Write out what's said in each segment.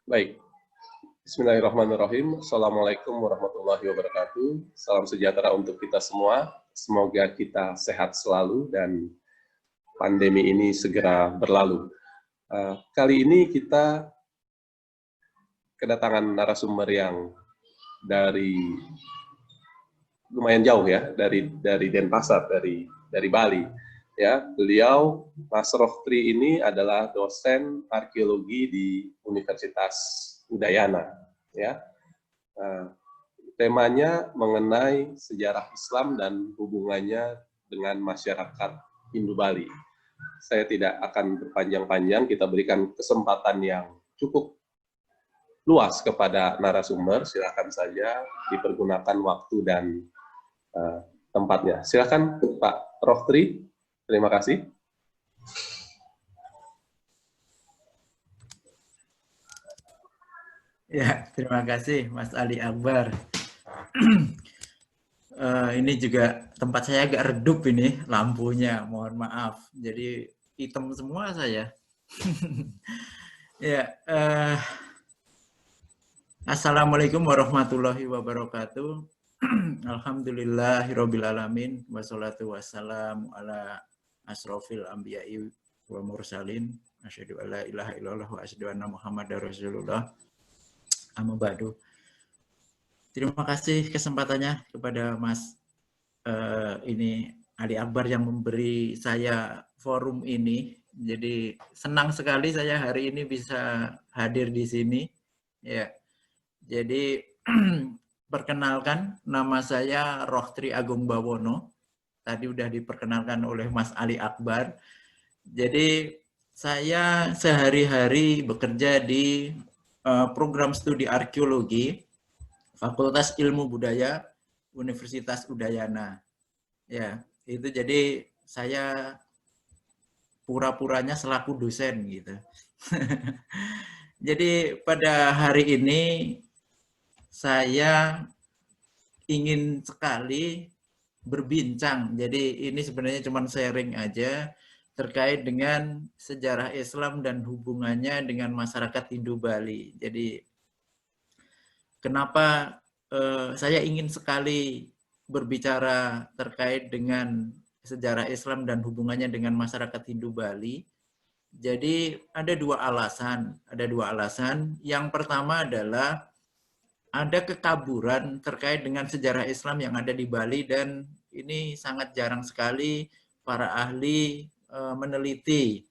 Baik, Bismillahirrahmanirrahim. Assalamualaikum warahmatullahi wabarakatuh. Salam sejahtera untuk kita semua. Semoga kita sehat selalu dan pandemi ini segera berlalu. Kali ini kita kedatangan narasumber yang dari lumayan jauh ya, dari Denpasar, dari Bali. Ya, beliau Mas Rohtri ini adalah dosen arkeologi di Universitas Udayana. Ya, temanya mengenai sejarah Islam dan hubungannya dengan masyarakat Hindu Bali. Saya tidak akan berpanjang-panjang, kita berikan kesempatan yang cukup luas kepada narasumber. Silakan saja dipergunakan waktu dan tempatnya. Silakan Pak Rohtri. Terima kasih. Ya, terima kasih Mas Ali Akbar. Ini juga tempat saya agak redup ini lampunya, mohon maaf. Jadi hitam semua saya. Ya, Assalamualaikum warahmatullahi wabarakatuh. Alhamdulillahirabbil alamin wassalatu wassalamu ala asrofil anbiya'i wa mursalin. Asyhadu alla ilaha illallah wa asyhadu anna Muhammadar Rasulullah. Amma ba'du. Terima kasih kesempatannya kepada Mas ini Ali Akbar yang memberi saya forum ini. Jadi senang sekali saya hari ini bisa hadir di sini. Ya. Jadi perkenalkan, nama saya Rohtri Agung Bawono. Tadi udah diperkenalkan oleh Mas Ali Akbar. Jadi saya sehari-hari bekerja di program studi arkeologi Fakultas Ilmu Budaya Universitas Udayana. Ya, itu jadi saya pura-puranya selaku dosen gitu. Jadi pada hari ini saya ingin sekali berbincang. Jadi ini sebenarnya cuma sharing aja terkait dengan sejarah Islam dan hubungannya dengan masyarakat Hindu Bali. Jadi kenapa saya ingin sekali berbicara terkait dengan sejarah Islam dan hubungannya dengan masyarakat Hindu Bali. Jadi ada dua alasan. Yang pertama adalah ada kekaburan terkait dengan sejarah Islam yang ada di Bali dan ini sangat jarang sekali para ahli meneliti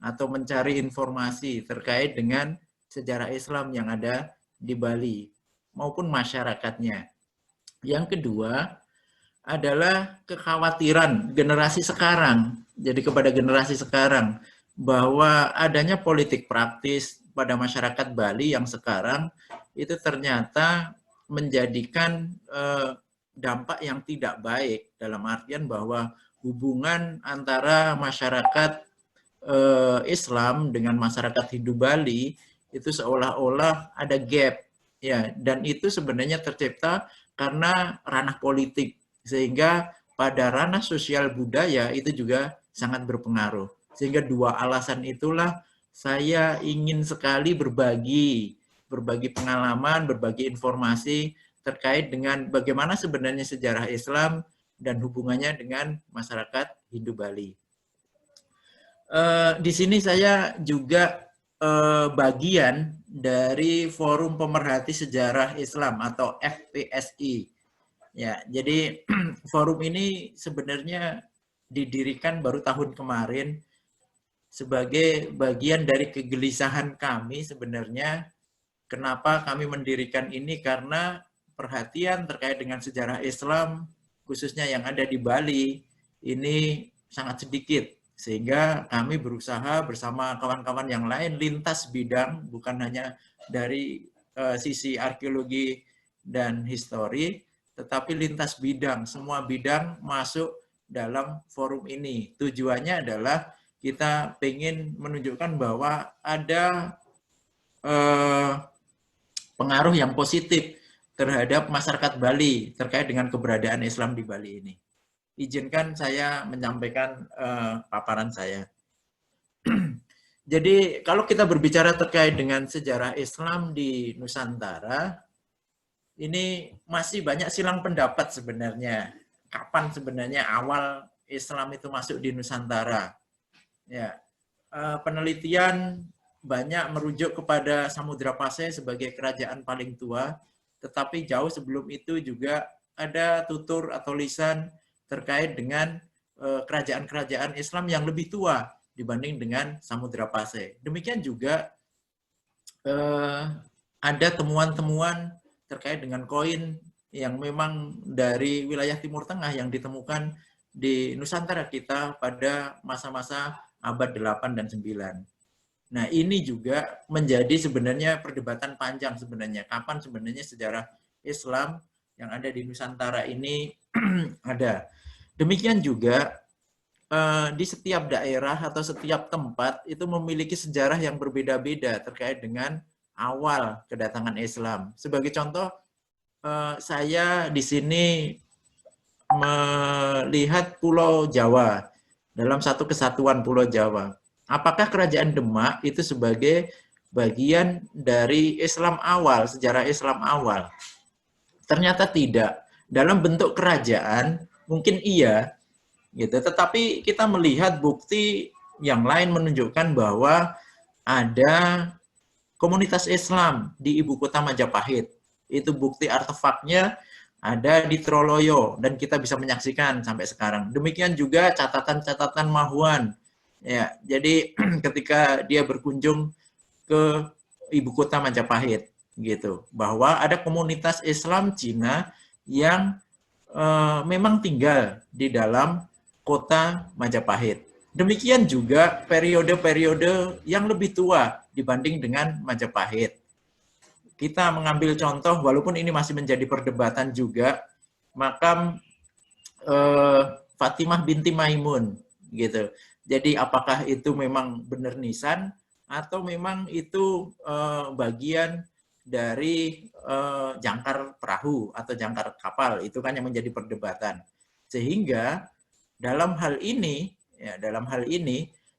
atau mencari informasi terkait dengan sejarah Islam yang ada di Bali maupun masyarakatnya. Yang kedua adalah kekhawatiran generasi sekarang, jadi kepada generasi sekarang, bahwa adanya politik praktis pada masyarakat Bali yang sekarang itu ternyata menjadikan dampak yang tidak baik, dalam artian bahwa hubungan antara masyarakat Islam dengan masyarakat Hindu Bali itu seolah-olah ada gap, ya, dan itu sebenarnya tercipta karena ranah politik, sehingga pada ranah sosial budaya itu juga sangat berpengaruh. Sehingga dua alasan itulah saya ingin sekali berbagi pengalaman, berbagi informasi terkait dengan bagaimana sebenarnya sejarah Islam dan hubungannya dengan masyarakat Hindu Bali. Di sini saya juga bagian dari Forum Pemerhati Sejarah Islam atau FPSI. Ya, jadi forum ini sebenarnya didirikan baru tahun kemarin sebagai bagian dari kegelisahan kami sebenarnya. Kenapa kami mendirikan ini? Karena perhatian terkait dengan sejarah Islam, khususnya yang ada di Bali, ini sangat sedikit. Sehingga kami berusaha bersama kawan-kawan yang lain lintas bidang, bukan hanya dari sisi arkeologi dan histori, tetapi lintas bidang, semua bidang masuk dalam forum ini. Tujuannya adalah kita ingin menunjukkan bahwa ada pengaruh yang positif terhadap masyarakat Bali terkait dengan keberadaan Islam di Bali ini. Izinkan saya menyampaikan paparan saya. Jadi kalau kita berbicara terkait dengan sejarah Islam di Nusantara, ini masih banyak silang pendapat sebenarnya. Kapan sebenarnya awal Islam itu masuk di Nusantara? Ya, penelitian banyak merujuk kepada Samudra Pasai sebagai kerajaan paling tua, tetapi jauh sebelum itu juga ada tutur atau lisan terkait dengan kerajaan-kerajaan Islam yang lebih tua dibanding dengan Samudra Pasai. Demikian juga ada temuan-temuan terkait dengan koin yang memang dari wilayah Timur Tengah yang ditemukan di Nusantara kita pada masa-masa abad 8 dan 9. Nah, ini juga menjadi sebenarnya perdebatan panjang sebenarnya. Kapan sebenarnya sejarah Islam yang ada di Nusantara ini ada. Demikian juga di setiap daerah atau setiap tempat itu memiliki sejarah yang berbeda-beda terkait dengan awal kedatangan Islam. Sebagai contoh, saya di sini melihat Pulau Jawa dalam satu kesatuan Pulau Jawa. Apakah Kerajaan Demak itu sebagai bagian dari Islam awal, sejarah Islam awal? Ternyata tidak. Dalam bentuk kerajaan mungkin iya, gitu. Tetapi kita melihat bukti yang lain menunjukkan bahwa ada komunitas Islam di ibu kota Majapahit. Itu bukti artefaknya ada di Troloyo dan kita bisa menyaksikan sampai sekarang. Demikian juga catatan-catatan Mahuan. Ya, jadi ketika dia berkunjung ke ibu kota Majapahit gitu, bahwa ada komunitas Islam Cina yang memang tinggal di dalam kota Majapahit. Demikian juga periode-periode yang lebih tua dibanding dengan Majapahit. Kita mengambil contoh, walaupun ini masih menjadi perdebatan juga, makam Fatimah binti Maimun, gitu. Jadi apakah itu memang benar nisan atau memang itu bagian dari jangkar perahu atau jangkar kapal, itu kan yang menjadi perdebatan. Sehingga dalam hal ini,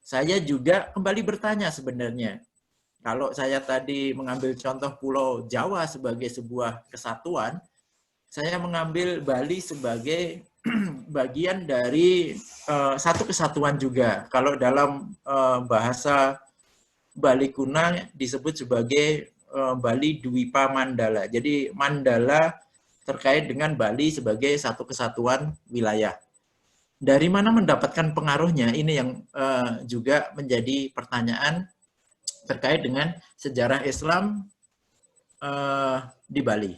saya juga kembali bertanya sebenarnya. Kalau saya tadi mengambil contoh Pulau Jawa sebagai sebuah kesatuan, saya mengambil Bali sebagai bagian dari satu kesatuan juga. Kalau dalam bahasa Bali kuna disebut sebagai Bali Dwipa Mandala. Jadi Mandala terkait dengan Bali sebagai satu kesatuan wilayah. Dari mana mendapatkan pengaruhnya? Ini yang juga menjadi pertanyaan terkait dengan sejarah Islam di Bali.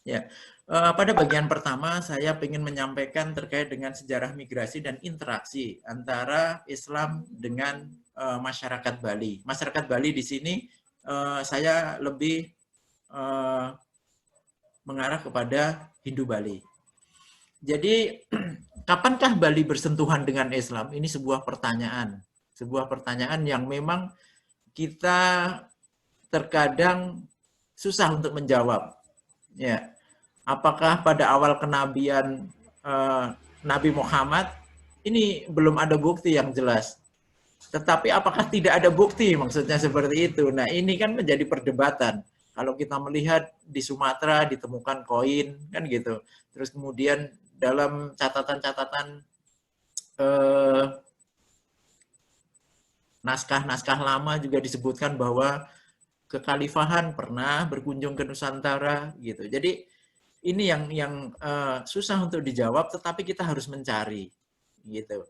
Ya, pada bagian pertama saya ingin menyampaikan terkait dengan sejarah migrasi dan interaksi antara Islam dengan masyarakat Bali. Masyarakat Bali di sini saya lebih mengarah kepada Hindu Bali. Jadi kapankah Bali bersentuhan dengan Islam? Ini sebuah pertanyaan yang memang kita terkadang susah untuk menjawab. Ya, apakah pada awal kenabian Nabi Muhammad ini belum ada bukti yang jelas. Tetapi apakah tidak ada bukti? Maksudnya seperti itu. Nah, ini kan menjadi perdebatan. Kalau kita melihat di Sumatera ditemukan koin kan gitu. Terus kemudian dalam catatan-catatan naskah-naskah lama juga disebutkan bahwa kekhalifahan pernah berkunjung ke Nusantara gitu. Jadi ini yang susah untuk dijawab, tetapi kita harus mencari gitu.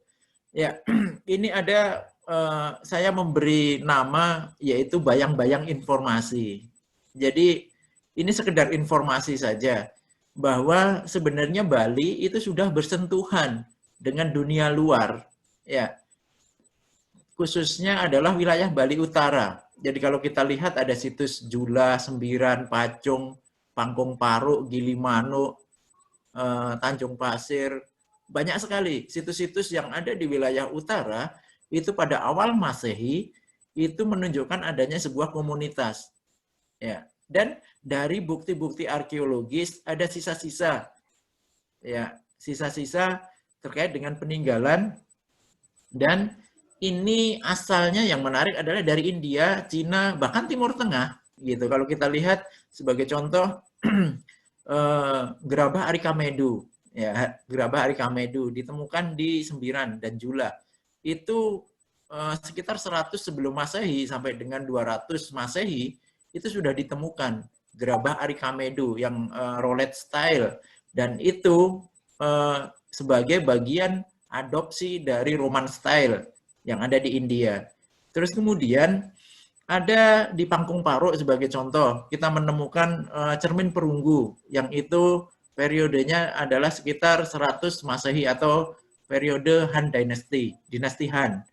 Ya, ini ada saya memberi nama yaitu bayang-bayang informasi. Jadi ini sekedar informasi saja bahwa sebenarnya Bali itu sudah bersentuhan dengan dunia luar, ya. Khususnya adalah wilayah Bali Utara. Jadi kalau kita lihat ada situs Jula, Sembiran, Pacung, Pangkong Paruk, Gilimanuk, Tanjung Pasir, banyak sekali situs-situs yang ada di wilayah utara itu pada awal Masehi itu menunjukkan adanya sebuah komunitas. Ya, dan dari bukti-bukti arkeologis ada sisa-sisa, ya, sisa-sisa terkait dengan peninggalan, dan ini asalnya yang menarik adalah dari India, Cina, bahkan Timur Tengah gitu. Kalau kita lihat sebagai contoh gerabah Arikamedu, ya, gerabah Arikamedu ditemukan di Sembiran dan Jula. Itu sekitar 100 sebelum Masehi sampai dengan 200 Masehi itu sudah ditemukan gerabah Arikamedu yang roulette style, dan itu sebagai bagian adopsi dari Roman style yang ada di India. Terus kemudian ada di Pangkung Paruk sebagai contoh, kita menemukan cermin perunggu yang itu periodenya adalah sekitar 100 Masehi atau periode Han Dynasty, dinasti Han.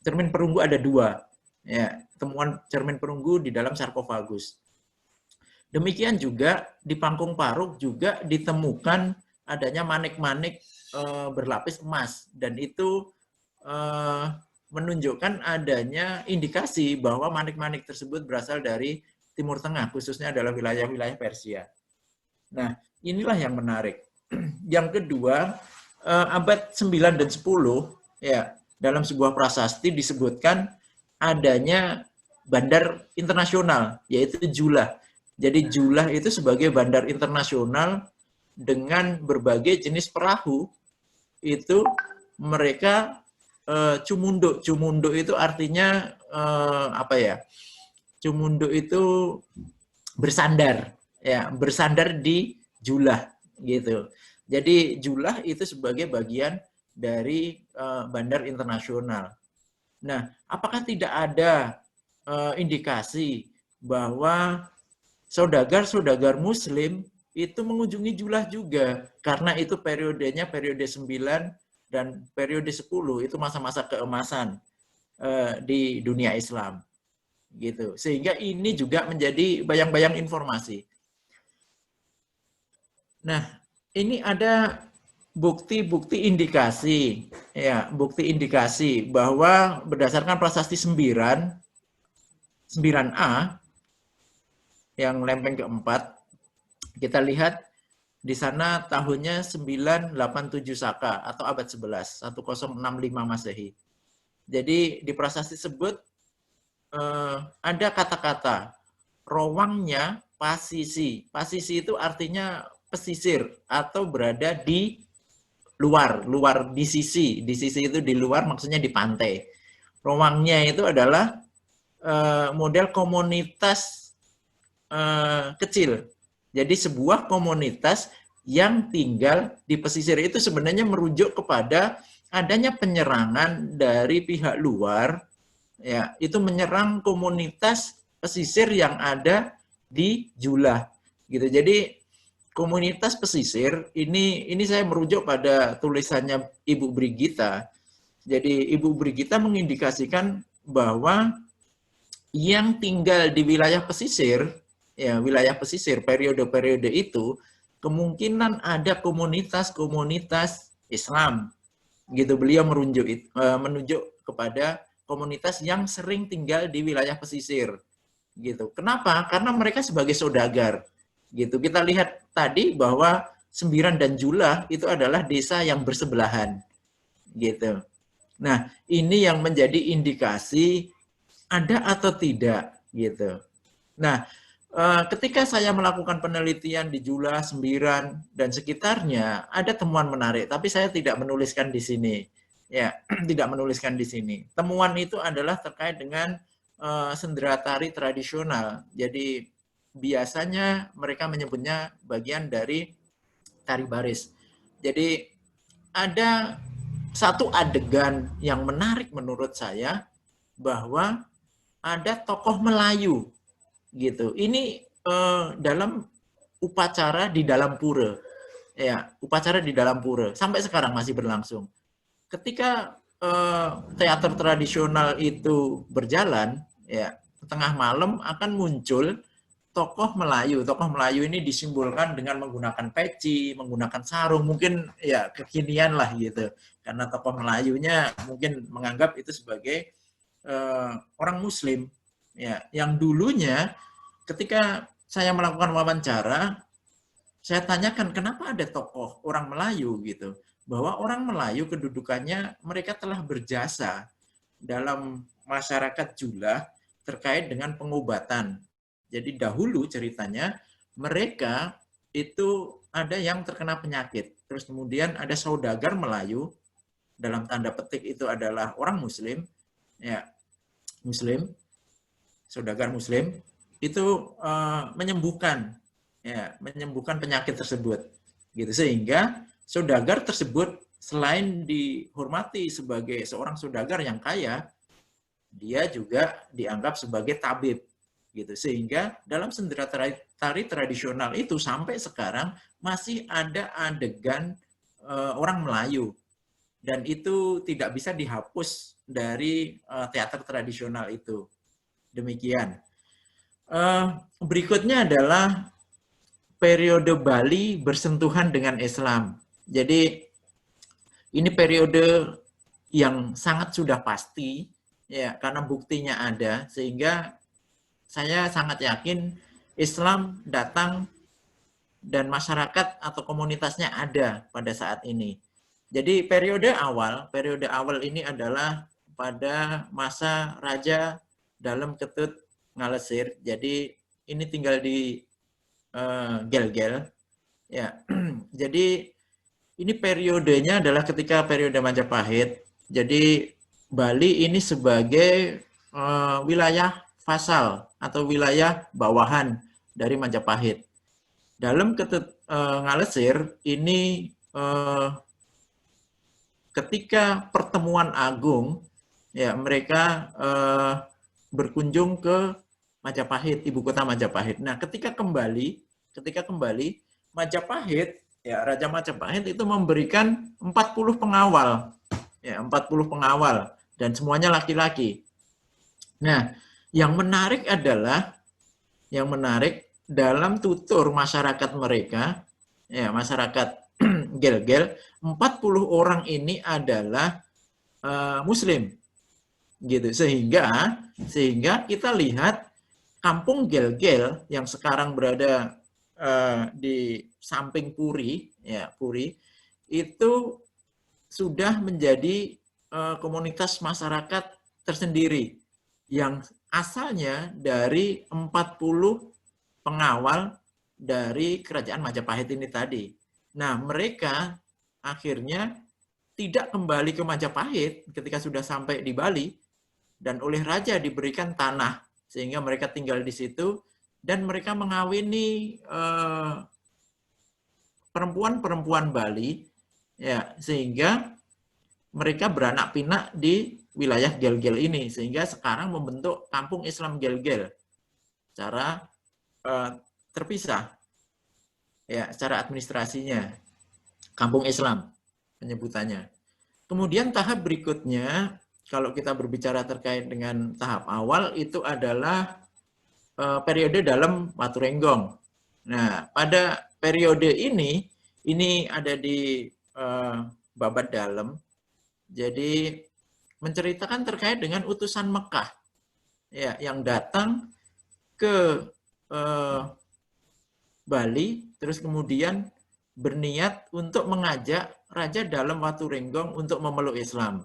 Cermin perunggu ada 2, ya, temuan cermin perunggu di dalam sarkofagus. Demikian juga di Pangkung Paruk juga ditemukan adanya manik-manik berlapis emas, dan itu menunjukkan adanya indikasi bahwa manik-manik tersebut berasal dari Timur Tengah, khususnya adalah wilayah-wilayah Persia. Nah, inilah yang menarik. Yang kedua, abad 9 dan 10, ya, dalam sebuah prasasti disebutkan adanya bandar internasional, yaitu Julah. Jadi Julah itu sebagai bandar internasional dengan berbagai jenis perahu, itu mereka cumunduk. Cumunduk itu artinya apa ya? Cumunduk itu bersandar, ya, bersandar di Julah gitu. Jadi Julah itu sebagai bagian dari bandar internasional. Nah, apakah tidak ada indikasi bahwa saudagar-saudagar Muslim itu mengunjungi Julah juga, karena itu periodenya periode 9 dan periode 10 itu masa-masa keemasan di dunia Islam gitu. Sehingga ini juga menjadi bayang-bayang informasi. Nah, ini ada bukti-bukti indikasi, ya, bukti indikasi bahwa berdasarkan prasasti 9A yang lempeng keempat, kita lihat di sana tahunnya 987 Saka atau abad 11, 1065 Masehi. Jadi di prasasti tersebut ada kata-kata rowangnya pasisi. Pasisi itu artinya pesisir atau berada di luar di sisi. Di sisi itu di luar maksudnya di pantai. Rowangnya itu adalah model komunitas kecil. Jadi sebuah komunitas yang tinggal di pesisir itu sebenarnya merujuk kepada adanya penyerangan dari pihak luar, ya, itu menyerang komunitas pesisir yang ada di Julah gitu. Jadi komunitas pesisir ini saya merujuk pada tulisannya Ibu Brigita. Jadi Ibu Brigita mengindikasikan bahwa yang tinggal di wilayah pesisir, ya, wilayah pesisir periode-periode itu kemungkinan ada komunitas-komunitas Islam gitu. Beliau menunjuk kepada komunitas yang sering tinggal di wilayah pesisir gitu. Kenapa? Karena mereka sebagai saudagar gitu. Kita lihat tadi bahwa Sembiran dan Julah itu adalah desa yang bersebelahan gitu. Nah, ini yang menjadi indikasi ada atau tidak gitu. Nah, ketika saya melakukan penelitian di Julah, Sembiran, dan sekitarnya, ada temuan menarik, tapi saya tidak menuliskan di sini. Ya, tidak menuliskan di sini. Temuan itu adalah terkait dengan sendera tari tradisional. Jadi, biasanya mereka menyebutnya bagian dari tari baris. Jadi, ada satu adegan yang menarik menurut saya, bahwa ada tokoh Melayu gitu. Ini dalam upacara di dalam pura, ya, upacara di dalam pura sampai sekarang masih berlangsung. Ketika teater tradisional itu berjalan, ya, tengah malam akan muncul tokoh Melayu. Tokoh Melayu ini disimbolkan dengan menggunakan peci, menggunakan sarung, mungkin ya kekinian lah gitu. Karena tokoh Melayunya mungkin menganggap itu sebagai orang Muslim, ya, yang dulunya ketika saya melakukan wawancara, saya tanyakan kenapa ada tokoh orang Melayu gitu, bahwa orang Melayu kedudukannya mereka telah berjasa dalam masyarakat Julah terkait dengan pengobatan. Jadi dahulu ceritanya mereka itu ada yang terkena penyakit. Terus kemudian ada saudagar Melayu, dalam tanda petik itu adalah orang Muslim, ya Muslim, saudagar Muslim, itu menyembuhkan, ya menyembuhkan penyakit tersebut. Gitu. Sehingga saudagar tersebut selain dihormati sebagai seorang saudagar yang kaya, dia juga dianggap sebagai tabib, gitu. Sehingga dalam sendera tari tradisional itu sampai sekarang masih ada adegan orang Melayu, dan itu tidak bisa dihapus dari teater tradisional itu. Demikian. Berikutnya adalah periode Bali bersentuhan dengan Islam. Jadi ini periode yang sangat sudah pasti, ya, karena buktinya ada, sehingga saya sangat yakin Islam datang dan masyarakat atau komunitasnya ada pada saat ini. Jadi periode awal ini adalah pada masa Raja Dalem Ketut Ngalesir. Jadi ini tinggal di Gel-Gel. Ya, jadi ini periodenya adalah ketika periode Majapahit. Jadi Bali ini sebagai wilayah vasal atau wilayah bawahan dari Majapahit. Dalem Ketut Ngalesir ini ketika pertemuan agung, ya mereka berkunjung ke Majapahit, ibu kota Majapahit. Nah, ketika kembali Majapahit, ya Raja Majapahit itu memberikan 40 pengawal, ya 40 pengawal, dan semuanya laki-laki. Nah, yang menarik dalam tutur masyarakat mereka, ya masyarakat Gel-Gel, 40 orang ini adalah Muslim, gitu. Sehingga kita lihat kampung Gel-Gel yang sekarang berada di samping Puri, ya Puri, itu sudah menjadi komunitas masyarakat tersendiri yang asalnya dari 40 pengawal dari kerajaan Majapahit ini tadi. Nah, mereka akhirnya tidak kembali ke Majapahit ketika sudah sampai di Bali, dan oleh raja diberikan tanah sehingga mereka tinggal di situ, dan mereka mengawini perempuan-perempuan Bali, ya sehingga mereka beranak pinak di wilayah Gel-Gel ini, sehingga sekarang membentuk Kampung Islam Gel-Gel secara terpisah, ya secara administrasinya Kampung Islam penyebutannya. Kemudian tahap berikutnya, kalau kita berbicara terkait dengan tahap awal, itu adalah periode dalam Waturenggong. Nah, pada periode ini ada di Babat Dalem. Jadi menceritakan terkait dengan utusan Mekah, ya, yang datang ke Bali, terus kemudian berniat untuk mengajak Raja Dalem Waturenggong untuk memeluk Islam,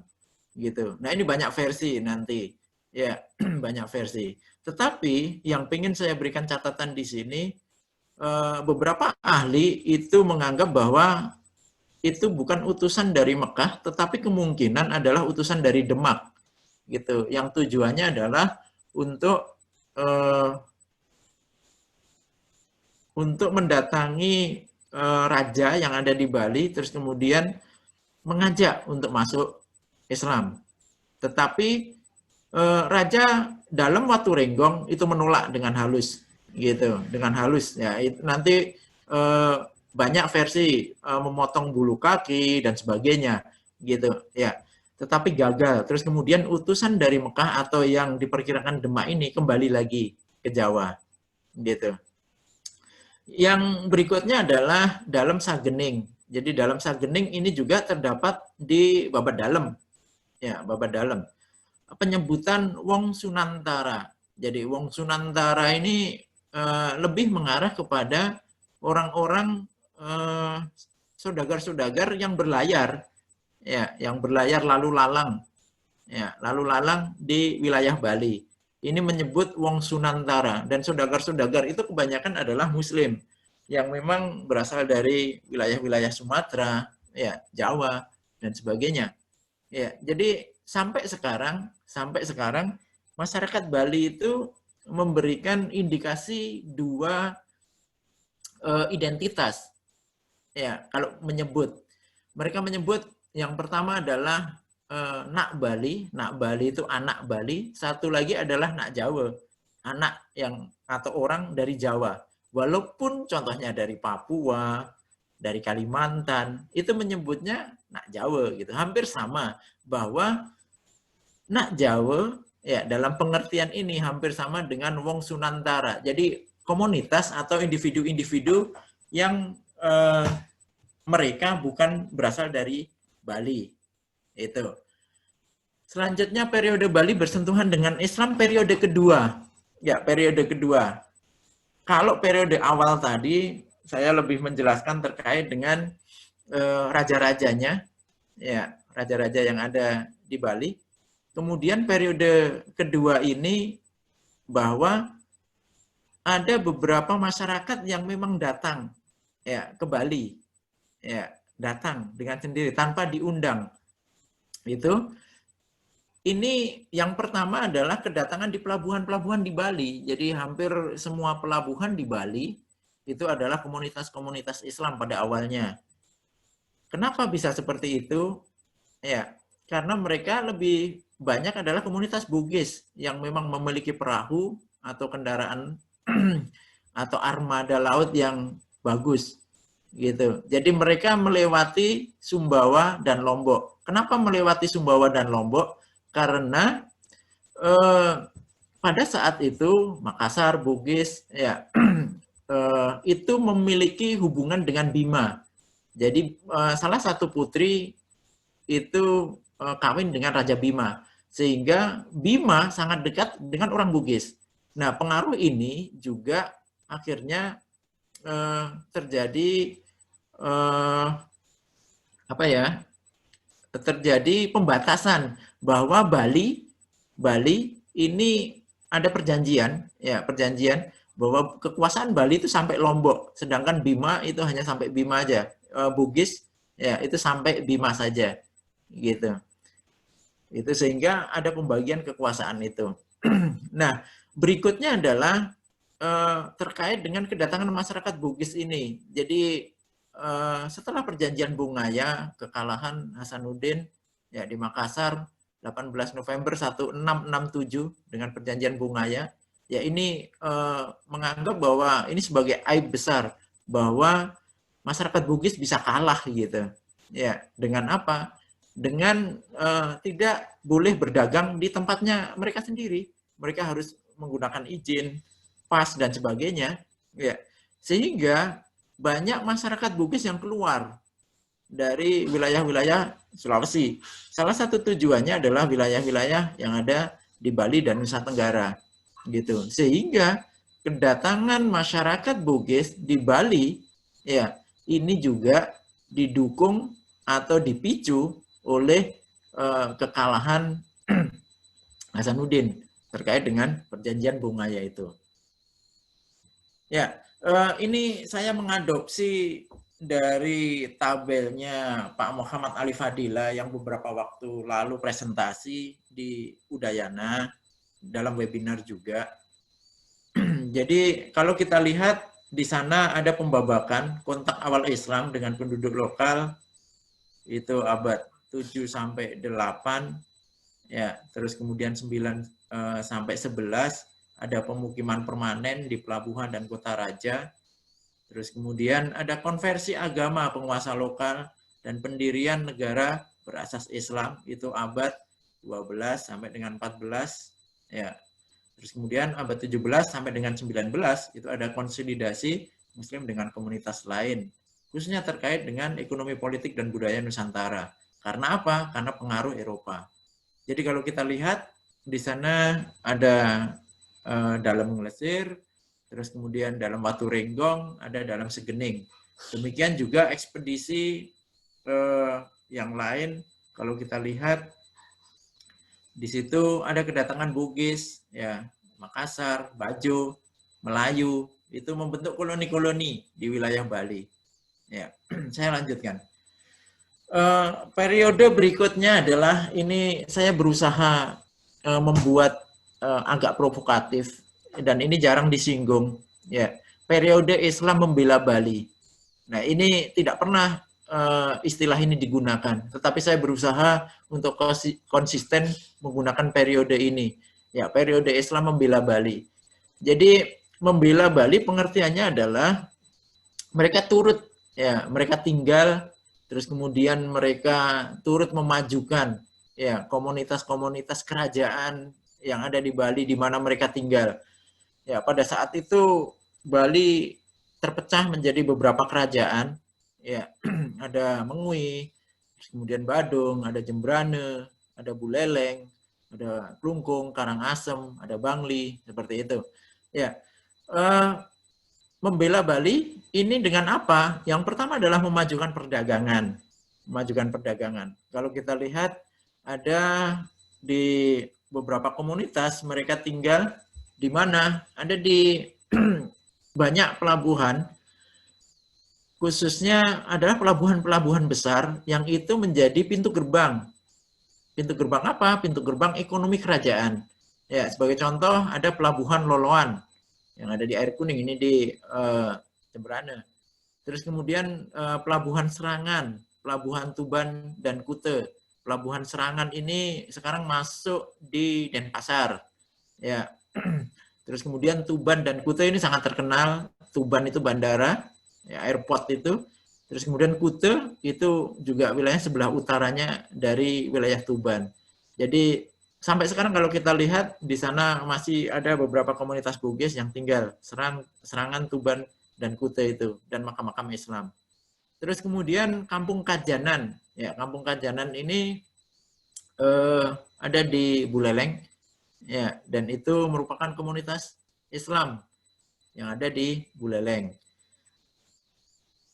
gitu. Nah, ini banyak versi nanti, ya banyak versi. Tetapi yang ingin saya berikan catatan di sini, beberapa ahli itu menganggap bahwa itu bukan utusan dari Mekah, tetapi kemungkinan adalah utusan dari Demak, gitu. Yang tujuannya adalah untuk mendatangi raja yang ada di Bali, terus kemudian mengajak untuk masuk Islam. Tetapi Raja Dalem Waturenggong itu menolak dengan halus, gitu, dengan halus. Ya, itu nanti banyak versi memotong bulu kaki dan sebagainya, gitu. Ya, tetapi gagal. Terus kemudian utusan dari Mekah atau yang diperkirakan Demak ini kembali lagi ke Jawa, gitu. Yang berikutnya adalah Dalem Sagening. Jadi Dalem Sagening ini juga terdapat di Babat Dalem, ya Babat Dalem. Penyebutan Wong Sunantara. Jadi Wong Sunantara ini lebih mengarah kepada orang-orang saudagar-saudagar yang berlayar, ya, yang berlayar lalu lalang, ya, lalu lalang di wilayah Bali. Ini menyebut Wong Sunantara, dan saudagar-saudagar itu kebanyakan adalah Muslim yang memang berasal dari wilayah-wilayah Sumatera, ya, Jawa dan sebagainya. Ya, jadi sampai sekarang masyarakat Bali itu memberikan indikasi dua identitas. Ya, kalau mereka menyebut yang pertama adalah Nak Bali. Nak Bali itu anak Bali. Satu lagi adalah Nak Jawa, anak yang atau orang dari Jawa. Walaupun contohnya dari Papua, dari Kalimantan, itu menyebutnya Nak Jawa gitu. Hampir sama, bahwa Nak Jawa ya dalam pengertian ini hampir sama dengan Wong Sunantara. Jadi komunitas atau individu-individu yang mereka bukan berasal dari Bali. Itu. Selanjutnya periode Bali bersentuhan dengan Islam periode kedua. Ya, periode kedua. Kalau periode awal tadi saya lebih menjelaskan terkait dengan raja-rajanya, ya, raja-raja yang ada di Bali. Kemudian periode kedua ini bahwa ada beberapa masyarakat yang memang datang ya ke Bali. Ya, datang dengan sendiri tanpa diundang. Ini yang pertama adalah kedatangan di pelabuhan-pelabuhan di Bali. Jadi hampir semua pelabuhan di Bali itu adalah komunitas-komunitas Islam pada awalnya. Kenapa bisa seperti itu? Ya, karena mereka lebih banyak adalah komunitas Bugis yang memang memiliki perahu atau kendaraan atau armada laut yang bagus. Gitu. Jadi mereka melewati Sumbawa dan Lombok. Kenapa melewati Sumbawa dan Lombok? Karena pada saat itu Makassar, Bugis, ya itu memiliki hubungan dengan Bima. Jadi salah satu putri itu kawin dengan Raja Bima, sehingga Bima sangat dekat dengan orang Bugis. Nah, pengaruh ini juga akhirnya terjadi terjadi pembatasan bahwa Bali ini ada perjanjian bahwa kekuasaan Bali itu sampai Lombok, sedangkan Bima itu hanya sampai Bima aja. Bugis ya itu sampai Bima saja, gitu. Itu sehingga ada pembagian kekuasaan itu. Nah, berikutnya adalah terkait dengan kedatangan masyarakat Bugis ini. Jadi setelah perjanjian Bungaya, kekalahan Hasanuddin ya di Makassar 18 November 1667 dengan perjanjian Bungaya, ya ini menganggap bahwa ini sebagai aib besar bahwa masyarakat Bugis bisa kalah gitu. Ya, dengan apa? Dengan tidak boleh berdagang di tempatnya mereka sendiri. Mereka harus menggunakan izin, pas dan sebagainya. Ya. Sehingga banyak masyarakat Bugis yang keluar dari wilayah-wilayah Sulawesi. Salah satu tujuannya adalah wilayah-wilayah yang ada di Bali dan Nusa Tenggara, gitu. Sehingga kedatangan masyarakat Bugis di Bali, ya ini juga didukung atau dipicu oleh kekalahan Hasanuddin terkait dengan perjanjian Bungaya itu. Ya, ini saya mengadopsi dari tabelnya Pak Muhammad Ali Fadila yang beberapa waktu lalu presentasi di Udayana dalam webinar juga. Jadi kalau kita lihat di sana ada pembabakan kontak awal Islam dengan penduduk lokal itu abad 7 sampai 8 ya, terus kemudian 9 sampai 11 ada pemukiman permanen di pelabuhan dan kota raja. Terus kemudian ada konversi agama penguasa lokal dan pendirian negara berasas Islam itu abad 12 sampai dengan 14 ya. Terus kemudian abad 17 sampai dengan 19 itu ada konsolidasi Muslim dengan komunitas lain, khususnya terkait dengan ekonomi politik dan budaya Nusantara. Karena apa? Karena pengaruh Eropa. Jadi kalau kita lihat di sana ada dalam Ngelesir, terus kemudian dalam Watu Renggong, ada dalam Segening. Demikian juga ekspedisi yang lain, kalau kita lihat Di situ ada kedatangan Bugis, ya, Makassar, Bajo, Melayu, itu membentuk koloni-koloni di wilayah Bali. Ya, saya lanjutkan. Periode berikutnya adalah ini saya berusaha membuat agak provokatif dan ini jarang disinggung. Ya, periode Islam membela Bali. Nah, ini tidak pernah istilah ini digunakan, tetapi saya berusaha untuk konsisten menggunakan periode ini. Ya, periode Islam membela Bali. Jadi membela Bali pengertiannya adalah mereka turut, ya, mereka tinggal, terus kemudian mereka turut memajukan, ya, komunitas-komunitas kerajaan yang ada di Bali di mana mereka tinggal. Ya, pada saat itu Bali terpecah menjadi beberapa kerajaan, ya, ada Mengui, kemudian Badung, ada Jembrane, ada Buleleng, ada Klungkung, Karangasem, ada Bangli, seperti itu. Ya, membela Bali ini dengan apa? Yang pertama adalah memajukan perdagangan, memajukan perdagangan. Kalau kita lihat ada di beberapa komunitas mereka tinggal di mana? Ada di banyak pelabuhan, khususnya adalah pelabuhan-pelabuhan besar yang itu menjadi pintu gerbang. Pintu gerbang apa? Pintu gerbang ekonomi kerajaan. Ya, sebagai contoh ada pelabuhan Loloan yang ada di Air Kuning, ini di Jembrane. Terus kemudian pelabuhan Serangan, pelabuhan Tuban dan Kute. Pelabuhan Serangan ini sekarang masuk di Denpasar. Ya. Terus kemudian Tuban dan Kute ini sangat terkenal. Tuban itu bandara, ya, airport itu. Terus kemudian Kute itu juga wilayah sebelah utaranya dari wilayah Tuban. Jadi sampai sekarang kalau kita lihat di sana masih ada beberapa komunitas Bugis yang tinggal, Serangan, Tuban, dan Kute itu, dan makam-makam Islam. Terus kemudian Kampung Kajanan, ya, Kampung Kajanan ini ada di Buleleng, ya, dan itu merupakan komunitas Islam yang ada di Buleleng.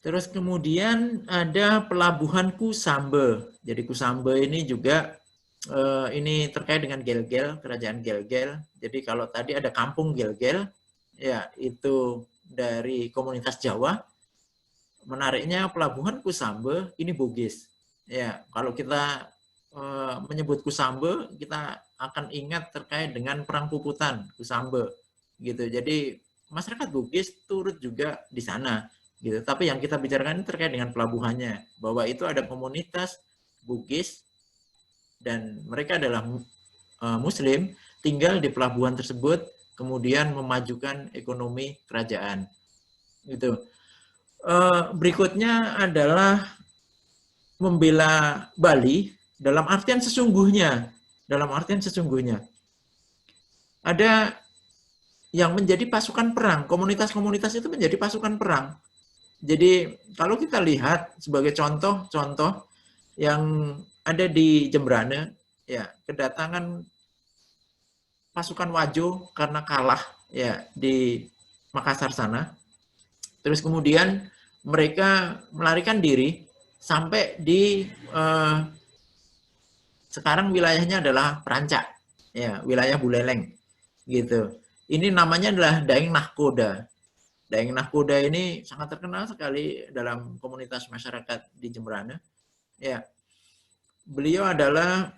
Terus kemudian ada pelabuhan Kusambe. Jadi Kusambe ini juga ini terkait dengan Gel-Gel, kerajaan Gel-Gel. Jadi kalau tadi ada kampung Gel-Gel, ya itu dari komunitas Jawa. Menariknya pelabuhan Kusambe ini Bugis. Ya, kalau kita menyebut Kusambe, kita akan ingat terkait dengan perang Puputan Kusambe, gitu. Jadi masyarakat Bugis turut juga di sana, gitu. Tapi yang kita bicarakan ini terkait dengan pelabuhannya, bahwa itu ada komunitas Bugis dan mereka adalah Muslim, tinggal di pelabuhan tersebut, kemudian memajukan ekonomi kerajaan. Gitu. Berikutnya adalah membela Bali dalam artian sesungguhnya. Dalam artian sesungguhnya. Ada yang menjadi pasukan perang. Komunitas-komunitas itu menjadi pasukan perang. Jadi kalau kita lihat sebagai contoh-contoh yang ada di Jembrane, ya, kedatangan pasukan Wajo karena kalah, ya, di Makassar sana. Terus kemudian mereka melarikan diri sampai di sekarang wilayahnya adalah Perancak, ya, wilayah Buleleng, gitu. Ini namanya adalah Daeng Nahkoda. Daeng Nahkoda ini sangat terkenal sekali dalam komunitas masyarakat di Jembrane. Ya, beliau adalah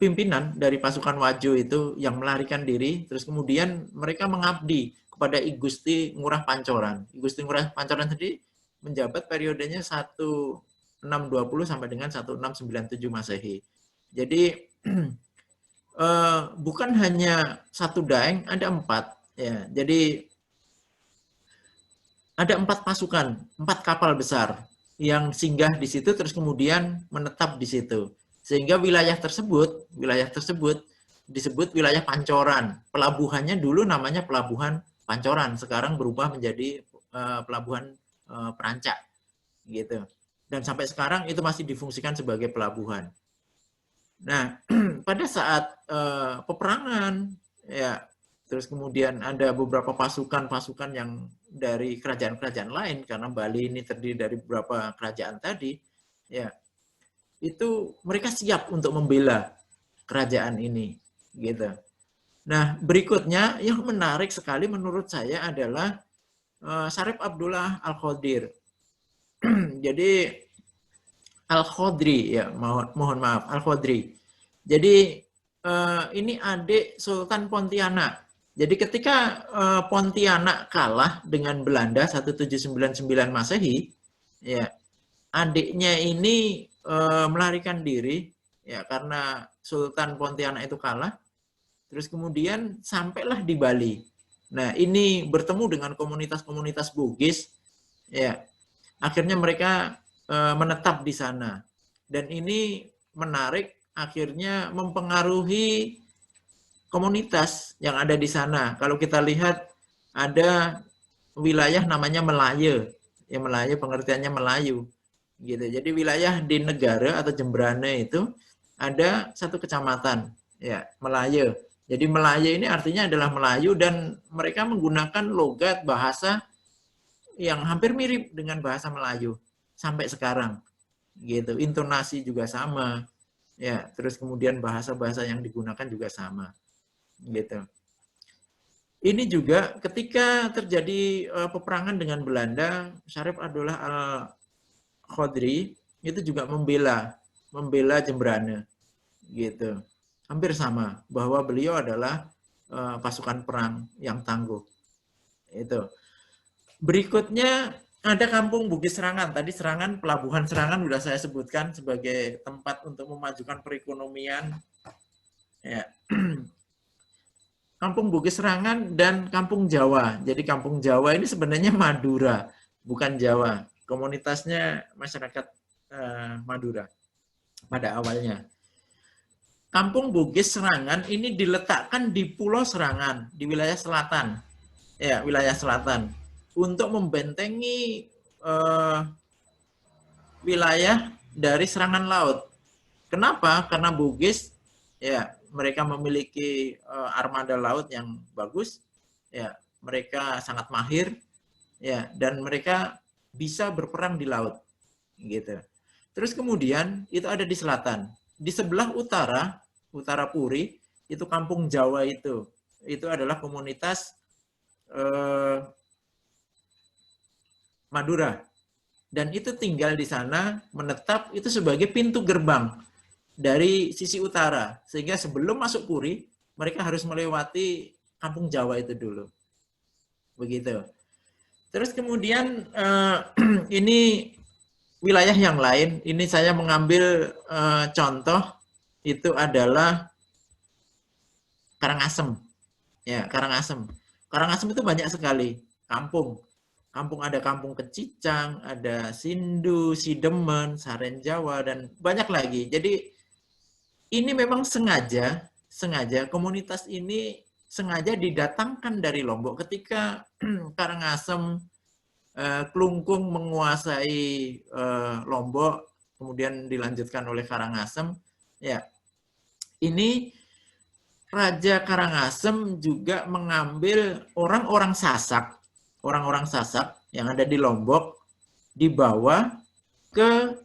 pimpinan dari pasukan Wajo itu yang melarikan diri, terus kemudian mereka mengabdi kepada I Gusti Ngurah Pancoran. I Gusti Ngurah Pancoran sendiri menjabat periodenya 1620 sampai dengan 1697 Masehi. Jadi bukan hanya satu daeng, ada 4. Ya, jadi ada 4 pasukan, 4 kapal besar yang singgah di situ terus kemudian menetap di situ. Sehingga wilayah tersebut disebut wilayah Pancoran. Pelabuhannya dulu namanya Pelabuhan Pancoran, sekarang berubah menjadi Pelabuhan Perancak, gitu. Dan sampai sekarang itu masih difungsikan sebagai pelabuhan. Nah, pada saat peperangan, ya, terus kemudian ada beberapa pasukan-pasukan yang dari kerajaan-kerajaan lain, karena Bali ini terdiri dari beberapa kerajaan tadi, ya, itu mereka siap untuk membela kerajaan ini, gitu. Nah, berikutnya yang menarik sekali menurut saya adalah Syarif Abdullah Al-Khadir. Jadi Al-Khodri, ya mohon maaf, Al-Khodri. Jadi ini adik Sultan Pontianak. Jadi ketika Pontianak kalah dengan Belanda 1799 Masehi, ya adiknya ini melarikan diri, ya karena Sultan Pontianak itu kalah. Terus kemudian sampailah di Bali. Nah ini bertemu dengan komunitas-komunitas Bugis, ya akhirnya mereka menetap di sana. Dan ini menarik, akhirnya mempengaruhi komunitas yang ada di sana. Kalau kita lihat ada wilayah namanya Melayu, ya Melayu pengertiannya Melayu, gitu. Jadi wilayah di negara atau Jembrane itu ada satu kecamatan, ya Melayu. Jadi Melayu ini artinya adalah Melayu dan mereka menggunakan logat bahasa yang hampir mirip dengan bahasa Melayu sampai sekarang, gitu. Intonasi juga sama, ya. Terus kemudian bahasa-bahasa yang digunakan juga sama, gitu. Ini juga ketika terjadi peperangan dengan Belanda, Syarif Abdullah Al-Khodri itu juga membela Jembrane, gitu. Hampir sama, bahwa beliau adalah pasukan perang yang tangguh, itu. Berikutnya ada Kampung Bugis Serangan. Tadi Serangan, Pelabuhan Serangan sudah saya sebutkan sebagai tempat untuk memajukan perekonomian. Ya. Kampung Bugis Serangan dan Kampung Jawa. Jadi Kampung Jawa ini sebenarnya Madura, bukan Jawa. Komunitasnya masyarakat Madura pada awalnya. Kampung Bugis Serangan ini diletakkan di Pulau Serangan, di wilayah selatan. Ya, wilayah selatan. Untuk membentengi wilayah dari serangan laut. Kenapa? Karena Bugis, ya mereka memiliki armada laut yang bagus, ya mereka sangat mahir, ya dan mereka bisa berperang di laut, gitu. Terus kemudian itu ada di selatan, di sebelah utara Puri itu Kampung Jawa itu adalah komunitas Madura, dan itu tinggal di sana, menetap itu sebagai pintu gerbang dari sisi utara, sehingga sebelum masuk Puri mereka harus melewati Kampung Jawa itu dulu, begitu. Terus kemudian ini wilayah yang lain, ini saya mengambil contoh itu adalah Karangasem, ya Karangasem. Karangasem itu banyak sekali kampung. Ada Kampung Kecicang, ada Sindu, Sidemen, Saren Jawa, dan banyak lagi. Jadi ini memang sengaja komunitas ini sengaja didatangkan dari Lombok ketika Karangasem, Klungkung menguasai Lombok, kemudian dilanjutkan oleh Karangasem. Ya, ini Raja Karangasem juga mengambil orang-orang Sasak yang ada di Lombok dibawa ke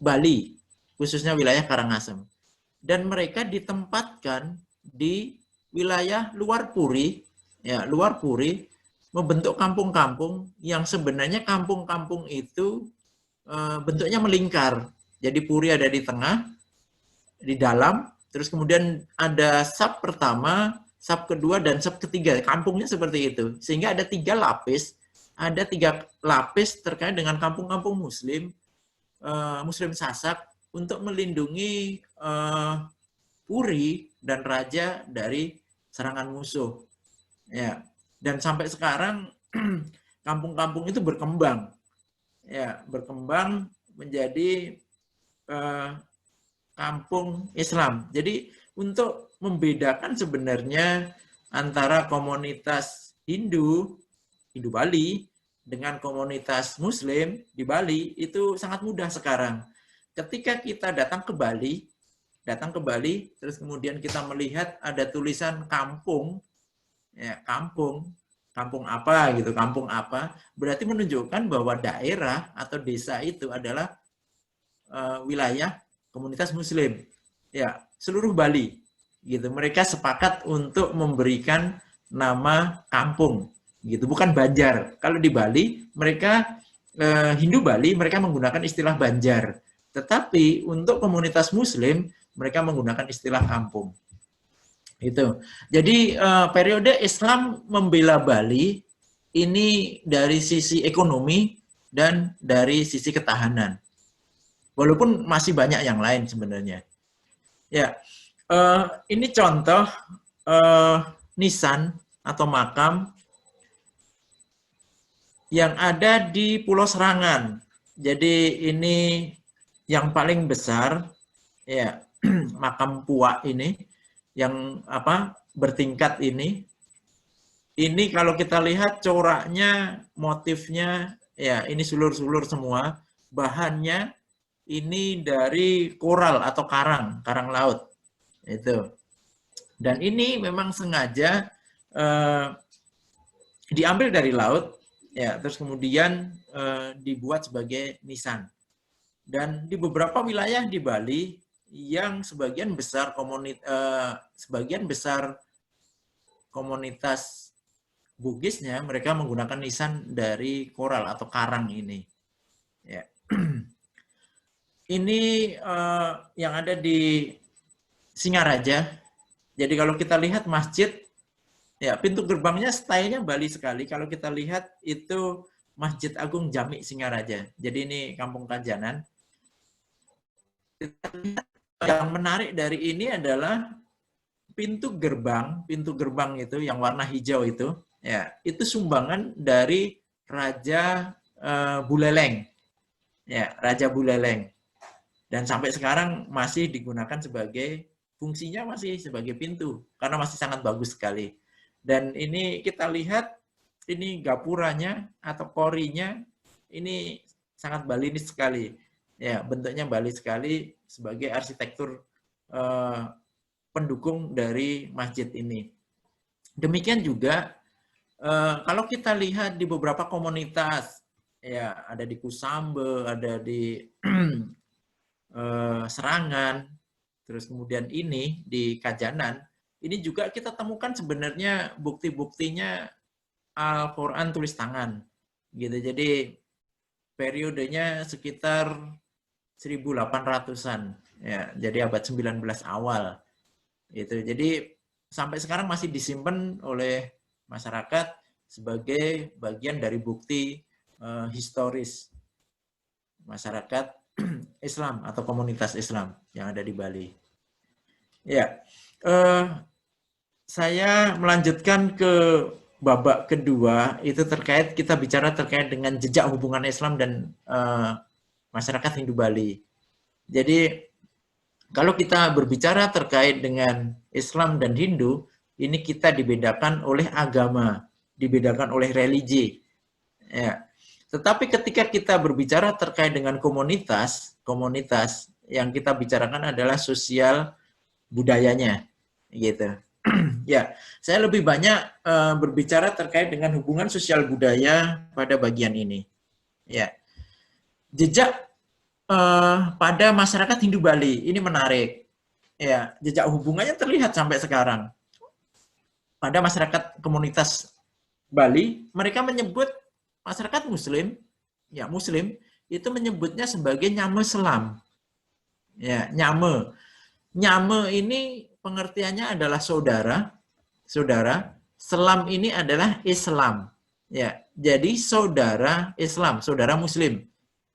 Bali, khususnya wilayah Karangasem. Dan mereka ditempatkan di wilayah luar Puri, ya, luar Puri, membentuk kampung-kampung yang sebenarnya kampung-kampung itu bentuknya melingkar. Jadi Puri ada di tengah, di dalam, terus kemudian ada sub pertama, sub kedua, dan sub ketiga. Kampungnya seperti itu. Sehingga ada tiga lapis terkait dengan kampung-kampung Muslim, Muslim Sasak, untuk melindungi Puri dan Raja dari serangan musuh. Ya. Dan sampai sekarang kampung-kampung itu berkembang. Ya, berkembang menjadi kampung Islam. Jadi untuk membedakan sebenarnya antara komunitas Hindu Bali dengan komunitas Muslim di Bali itu sangat mudah sekarang. Ketika kita datang ke Bali, terus kemudian kita melihat ada tulisan kampung, ya kampung apa gitu, kampung apa, berarti menunjukkan bahwa daerah atau desa itu adalah wilayah komunitas Muslim. Ya, seluruh Bali. Gitu. Mereka sepakat untuk memberikan nama kampung, gitu, bukan Banjar. Kalau di Bali, mereka Hindu Bali mereka menggunakan istilah Banjar. Tetapi untuk komunitas Muslim mereka menggunakan istilah kampung. Itu. Jadi periode Islam membela Bali ini dari sisi ekonomi dan dari sisi ketahanan. Walaupun masih banyak yang lain sebenarnya. Ya, ini contoh nisan atau makam yang ada di Pulau Serangan. Jadi ini yang paling besar, ya, makam Puak ini yang bertingkat ini. Ini kalau kita lihat coraknya, motifnya, ya ini sulur-sulur semua. Bahannya ini dari koral atau karang laut. Itu. Dan ini memang sengaja diambil dari laut, ya, terus kemudian dibuat sebagai nisan. Dan di beberapa wilayah di Bali yang sebagian besar komunitas Bugisnya mereka menggunakan nisan dari koral atau karang ini. Ya. Ini yang ada di Singaraja. Jadi kalau kita lihat masjid, ya pintu gerbangnya stylenya Bali sekali. Kalau kita lihat itu Masjid Agung Jami Singaraja. Jadi ini Kampung Kajanan. Yang menarik dari ini adalah pintu gerbang itu yang warna hijau itu, ya itu sumbangan dari Raja Buleleng, ya Raja Buleleng. Dan sampai sekarang masih digunakan sebagai fungsinya masih sebagai pintu karena masih sangat bagus sekali. Dan ini kita lihat ini gapuranya atau korinya ini sangat Balinis sekali. Ya, bentuknya Bali sekali sebagai arsitektur pendukung dari masjid ini. Demikian juga kalau kita lihat di beberapa komunitas, ya ada di Kusambe, ada di Serangan, terus kemudian ini di Kajanan, ini juga kita temukan sebenarnya bukti-buktinya Al-Quran tulis tangan, gitu. Jadi periodenya sekitar 1800-an, ya, jadi abad 19 awal. Itu. Jadi sampai sekarang masih disimpan oleh masyarakat sebagai bagian dari bukti historis masyarakat Islam atau komunitas Islam yang ada di Bali. Ya, saya melanjutkan ke babak kedua, itu kita bicara terkait dengan jejak hubungan Islam dan masyarakat Hindu Bali. Jadi kalau kita berbicara terkait dengan Islam dan Hindu, ini kita dibedakan oleh agama, dibedakan oleh religi. Ya. Tetapi ketika kita berbicara terkait dengan komunitas yang kita bicarakan adalah sosial budayanya, gitu. Ya, saya lebih banyak berbicara terkait dengan hubungan sosial budaya pada bagian ini. Ya, jejak pada masyarakat Hindu Bali ini menarik. Ya, jejak hubungannya terlihat sampai sekarang. Pada masyarakat komunitas Bali, mereka menyebut masyarakat Muslim, ya Muslim itu menyebutnya sebagai nyame selam. Ya, nyame. Nyame ini pengertiannya adalah saudara. Selam ini adalah Islam. Ya, jadi saudara Islam, saudara Muslim.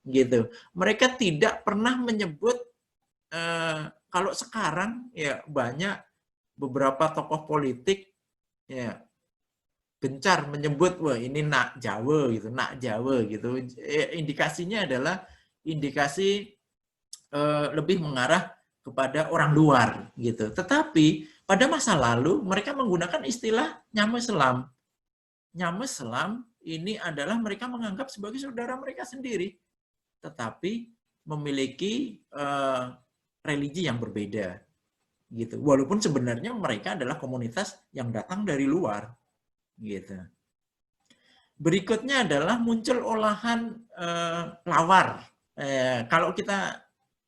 Gitu. Mereka tidak pernah menyebut kalau sekarang ya banyak beberapa tokoh politik ya gencar menyebut wah ini nak Jawa gitu. Indikasinya adalah indikasi lebih mengarah kepada orang luar gitu. Tetapi pada masa lalu mereka menggunakan istilah nyame selam. Nyame selam ini adalah mereka menganggap sebagai saudara mereka sendiri, tetapi memiliki religi yang berbeda gitu. Walaupun sebenarnya mereka adalah komunitas yang datang dari luar gitu. Berikutnya adalah muncul olahan lawar. Kalau kita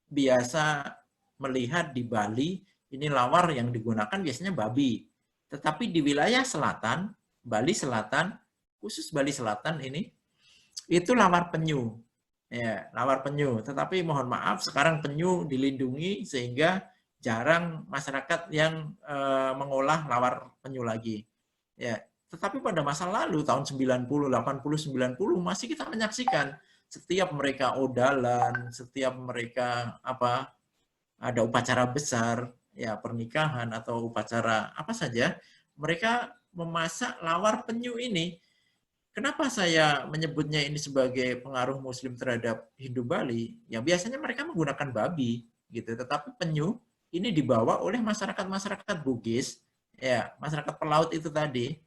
biasa melihat di Bali ini lawar yang digunakan biasanya babi. Tetapi di wilayah selatan, Bali Selatan, khusus Bali Selatan ini, itu lawar penyu. Ya, lawar penyu. Tetapi mohon maaf, sekarang penyu dilindungi sehingga jarang masyarakat yang mengolah lawar penyu lagi. Ya, tetapi pada masa lalu tahun 90, 80, 90 masih kita menyaksikan setiap mereka odalan, setiap mereka ada upacara besar, ya pernikahan atau upacara apa saja, mereka memasak lawar penyu ini. Kenapa saya menyebutnya ini sebagai pengaruh Muslim terhadap Hindu Bali? Ya biasanya mereka menggunakan babi, gitu. Tetapi penyu ini dibawa oleh masyarakat Bugis, ya masyarakat pelaut itu tadi.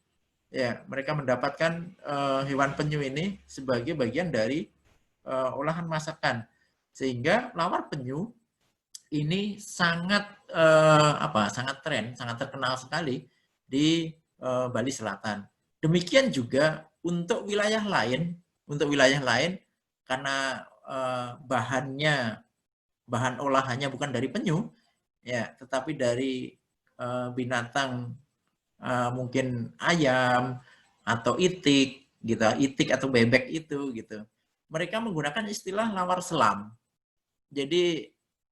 Ya mereka mendapatkan hewan penyu ini sebagai bagian dari olahan masakan, sehingga lawar penyu ini sangat sangat tren, sangat terkenal sekali di Bali Selatan. Demikian juga untuk wilayah lain karena bahan olahannya bukan dari penyu, ya, tetapi dari binatang mungkin ayam atau itik, gitu, itik atau bebek itu, gitu. Mereka menggunakan istilah lawar selam. Jadi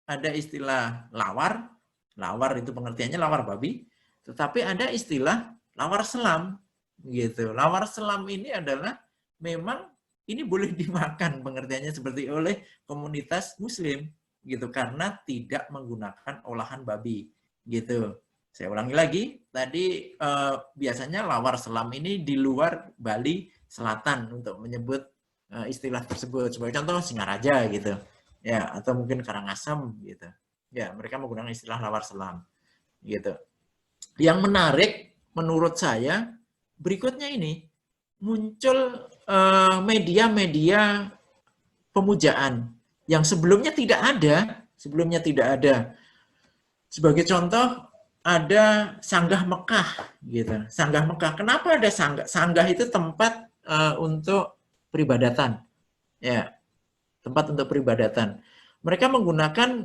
ada istilah lawar, lawar itu pengertiannya lawar babi, tetapi ada istilah lawar selam, gitu. Lawar selam ini adalah memang ini boleh dimakan pengertiannya seperti oleh komunitas Muslim, gitu, karena tidak menggunakan olahan babi, gitu. Saya ulangi lagi, tadi biasanya lawar selam ini di luar Bali Selatan untuk menyebut istilah tersebut. Sebagai contoh Singaraja gitu, ya, atau mungkin Karangasem gitu. Ya, mereka menggunakan istilah lawar selam, gitu. Yang menarik menurut saya berikutnya ini muncul media-media pemujaan yang sebelumnya tidak ada. Sebagai contoh ada Sanggah Mekah, gitu. Sanggah Mekah. Kenapa ada sanggah? Sanggah itu tempat untuk peribadatan, ya, tempat untuk peribadatan. Mereka menggunakan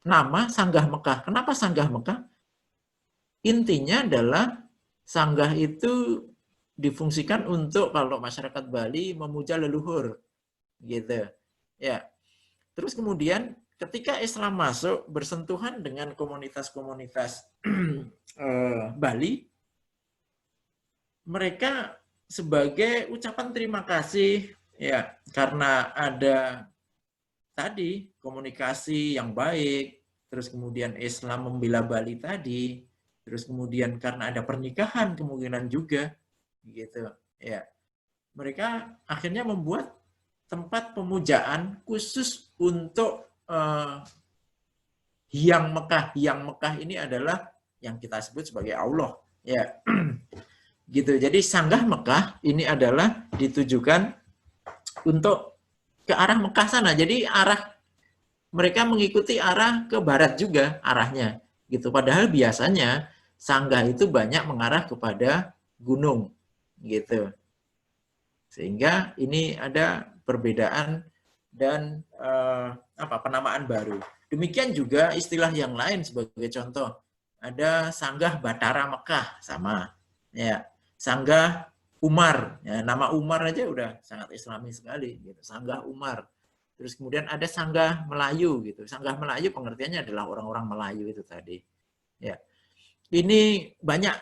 nama Sanggah Mekah. Kenapa Sanggah Mekah? Intinya adalah sanggah itu difungsikan untuk kalau masyarakat Bali memuja leluhur, gitu. Ya. Terus kemudian ketika Islam masuk bersentuhan dengan komunitas-komunitas Bali, mereka sebagai ucapan terima kasih, ya, karena ada tadi komunikasi yang baik, terus kemudian Islam membela Bali tadi, terus kemudian karena ada pernikahan kemungkinan juga, gitu, ya. Mereka akhirnya membuat tempat pemujaan khusus untuk Hyang Mekah. Hyang Mekah ini adalah yang kita sebut sebagai Allah, ya. Gitu. Jadi Sanggah Mekah ini adalah ditujukan untuk ke arah Mekah sana. Jadi arah mereka mengikuti arah ke barat juga arahnya, gitu. Padahal biasanya sanggah itu banyak mengarah kepada gunung, gitu. Sehingga ini ada perbedaan dan penamaan baru. Demikian juga istilah yang lain sebagai contoh. Ada Sanggah Batara Mekah, sama. Ya, Sanggah Umar. Ya, nama Umar aja udah sangat Islami sekali. Gitu. Sanggah Umar. Terus kemudian ada Sanggah Melayu. Gitu. Sanggah Melayu pengertiannya adalah orang-orang Melayu itu tadi. Ya. Ini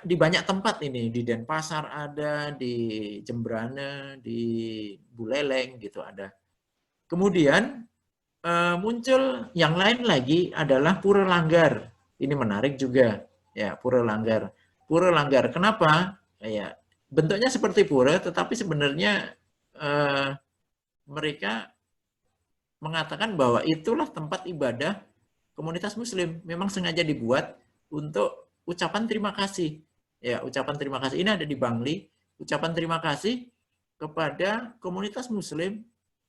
di banyak tempat ini, di Denpasar ada, di Jembrana, di Buleleng gitu ada. Kemudian muncul yang lain lagi adalah Pura Langgar. Ini menarik juga, ya, Pura Langgar. Pura Langgar, kenapa? Ya, bentuknya seperti pura, tetapi sebenarnya mereka mengatakan bahwa itulah tempat ibadah komunitas Muslim. Memang sengaja dibuat untuk ucapan terima kasih. Ya, ucapan terima kasih ini ada di Bangli. Ucapan terima kasih kepada komunitas Muslim,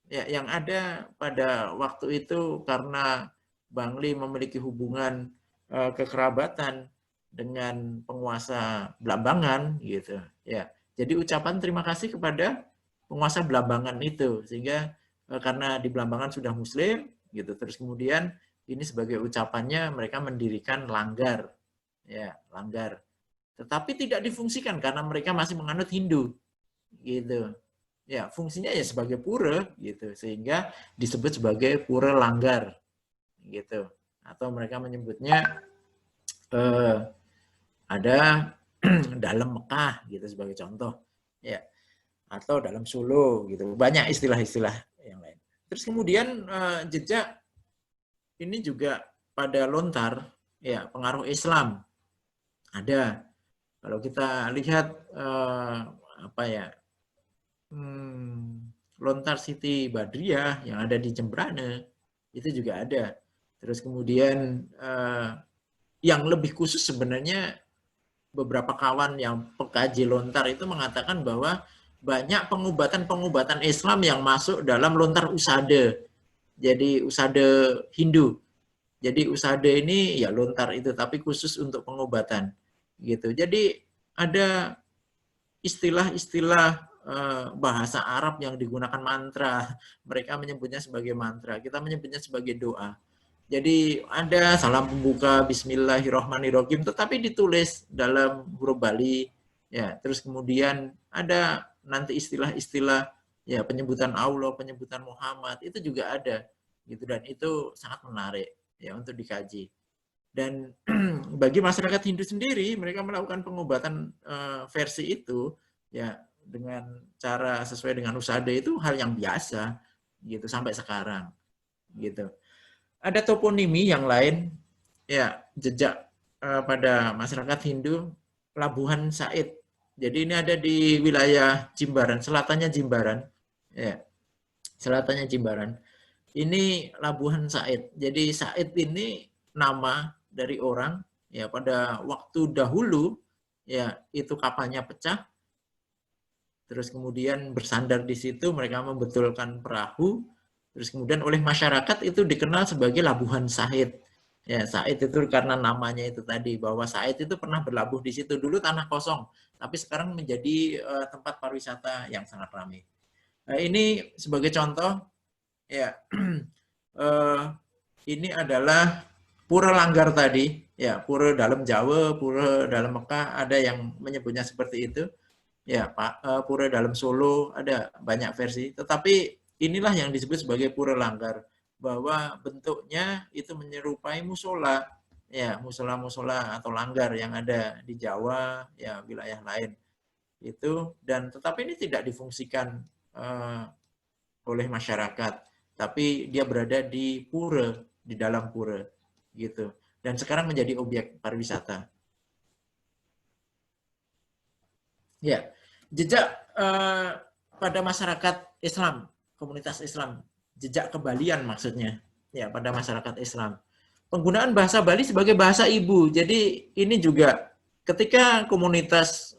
ya, yang ada pada waktu itu karena Bangli memiliki hubungan kekerabatan dengan penguasa Blambangan, gitu. Ya, jadi ucapan terima kasih kepada penguasa Blambangan itu, sehingga karena di Blambangan sudah Muslim, gitu. Terus kemudian Ini sebagai ucapannya mereka mendirikan langgar, ya langgar. Tetapi tidak difungsikan karena mereka masih menganut Hindu, gitu. Ya fungsinya ya sebagai pura, gitu, sehingga disebut sebagai pura langgar, gitu. Atau mereka menyebutnya ada dalam Mekah, gitu sebagai contoh, ya. Atau dalam Solo, gitu. Banyak istilah-istilah yang lain. Terus kemudian jejak ini juga pada lontar, ya pengaruh Islam ada. Kalau kita lihat apa ya, lontar Siti Badriah yang ada di Jembrane itu juga ada. Terus kemudian yang lebih khusus sebenarnya beberapa kawan yang pengkaji lontar itu mengatakan bahwa banyak pengobatan-pengobatan Islam yang masuk dalam lontar usade. Jadi usade Hindu. Jadi usade ini ya lontar itu, tapi khusus untuk pengobatan, gitu. Jadi ada istilah-istilah bahasa Arab yang digunakan mantra. Mereka menyebutnya sebagai mantra. Kita menyebutnya sebagai doa. Jadi ada salam pembuka Bismillahirrahmanirrahim, tetapi ditulis dalam huruf Bali. Ya, terus kemudian ada nanti istilah-istilah ya penyebutan Allah, penyebutan Muhammad itu juga ada, gitu, dan itu sangat menarik ya untuk dikaji. Dan bagi masyarakat Hindu sendiri, mereka melakukan pengobatan versi itu ya dengan cara sesuai dengan usada itu hal yang biasa, gitu, sampai sekarang, gitu. Ada toponimi yang lain, ya jejak pada masyarakat Hindu, Labuhan Said. Jadi ini ada di wilayah Jimbaran, selatannya Jimbaran, ya selatannya Jimbaran. Ini Labuhan Said. Jadi Said ini nama dari orang ya pada waktu dahulu ya itu kapalnya pecah, terus kemudian bersandar di situ, mereka membetulkan perahu, terus kemudian oleh masyarakat itu dikenal sebagai Labuhan Said. Ya, Said itu karena namanya itu tadi, bahwa Said itu pernah berlabuh di situ. Dulu tanah kosong, tapi sekarang menjadi tempat pariwisata yang sangat ramai. Nah, ini sebagai contoh, ya ini adalah pura langgar tadi, ya pura dalam Jawa, pura dalam Mekah, ada yang menyebutnya seperti itu. Ya, Pak, pura dalam Solo ada banyak versi, tetapi inilah yang disebut sebagai pura langgar, bahwa bentuknya itu menyerupai musola, ya musola-musola atau langgar yang ada di Jawa, ya wilayah lain itu, dan tetapi ini tidak difungsikan oleh masyarakat, tapi dia berada di pura, di dalam pura, gitu, dan sekarang menjadi objek pariwisata. Ya, jejak pada masyarakat Islam, komunitas Islam, jejak kebalian maksudnya, ya pada masyarakat Islam. Penggunaan bahasa Bali sebagai bahasa ibu. Jadi ini juga ketika komunitas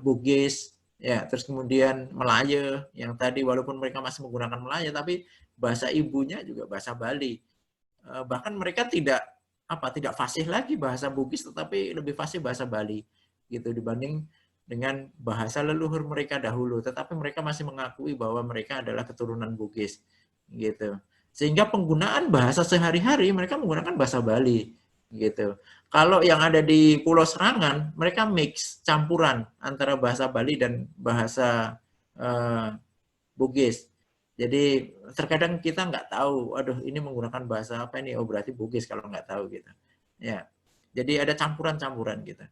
Bugis, ya terus kemudian Melayu, yang tadi walaupun mereka masih menggunakan Melayu, tapi bahasa ibunya juga bahasa Bali. Bahkan mereka tidak fasih lagi bahasa Bugis, tetapi lebih fasih bahasa Bali, gitu, dibanding dengan bahasa leluhur mereka dahulu, tetapi mereka masih mengakui bahwa mereka adalah keturunan Bugis, gitu. Sehingga penggunaan bahasa sehari-hari mereka menggunakan bahasa Bali, gitu. Kalau yang ada di Pulau Serangan, mereka mix, campuran antara bahasa Bali dan bahasa Bugis. Jadi terkadang kita nggak tahu, aduh ini menggunakan bahasa apa ini? Oh berarti Bugis kalau nggak tahu gitu. Ya, jadi ada campuran-campuran gitu.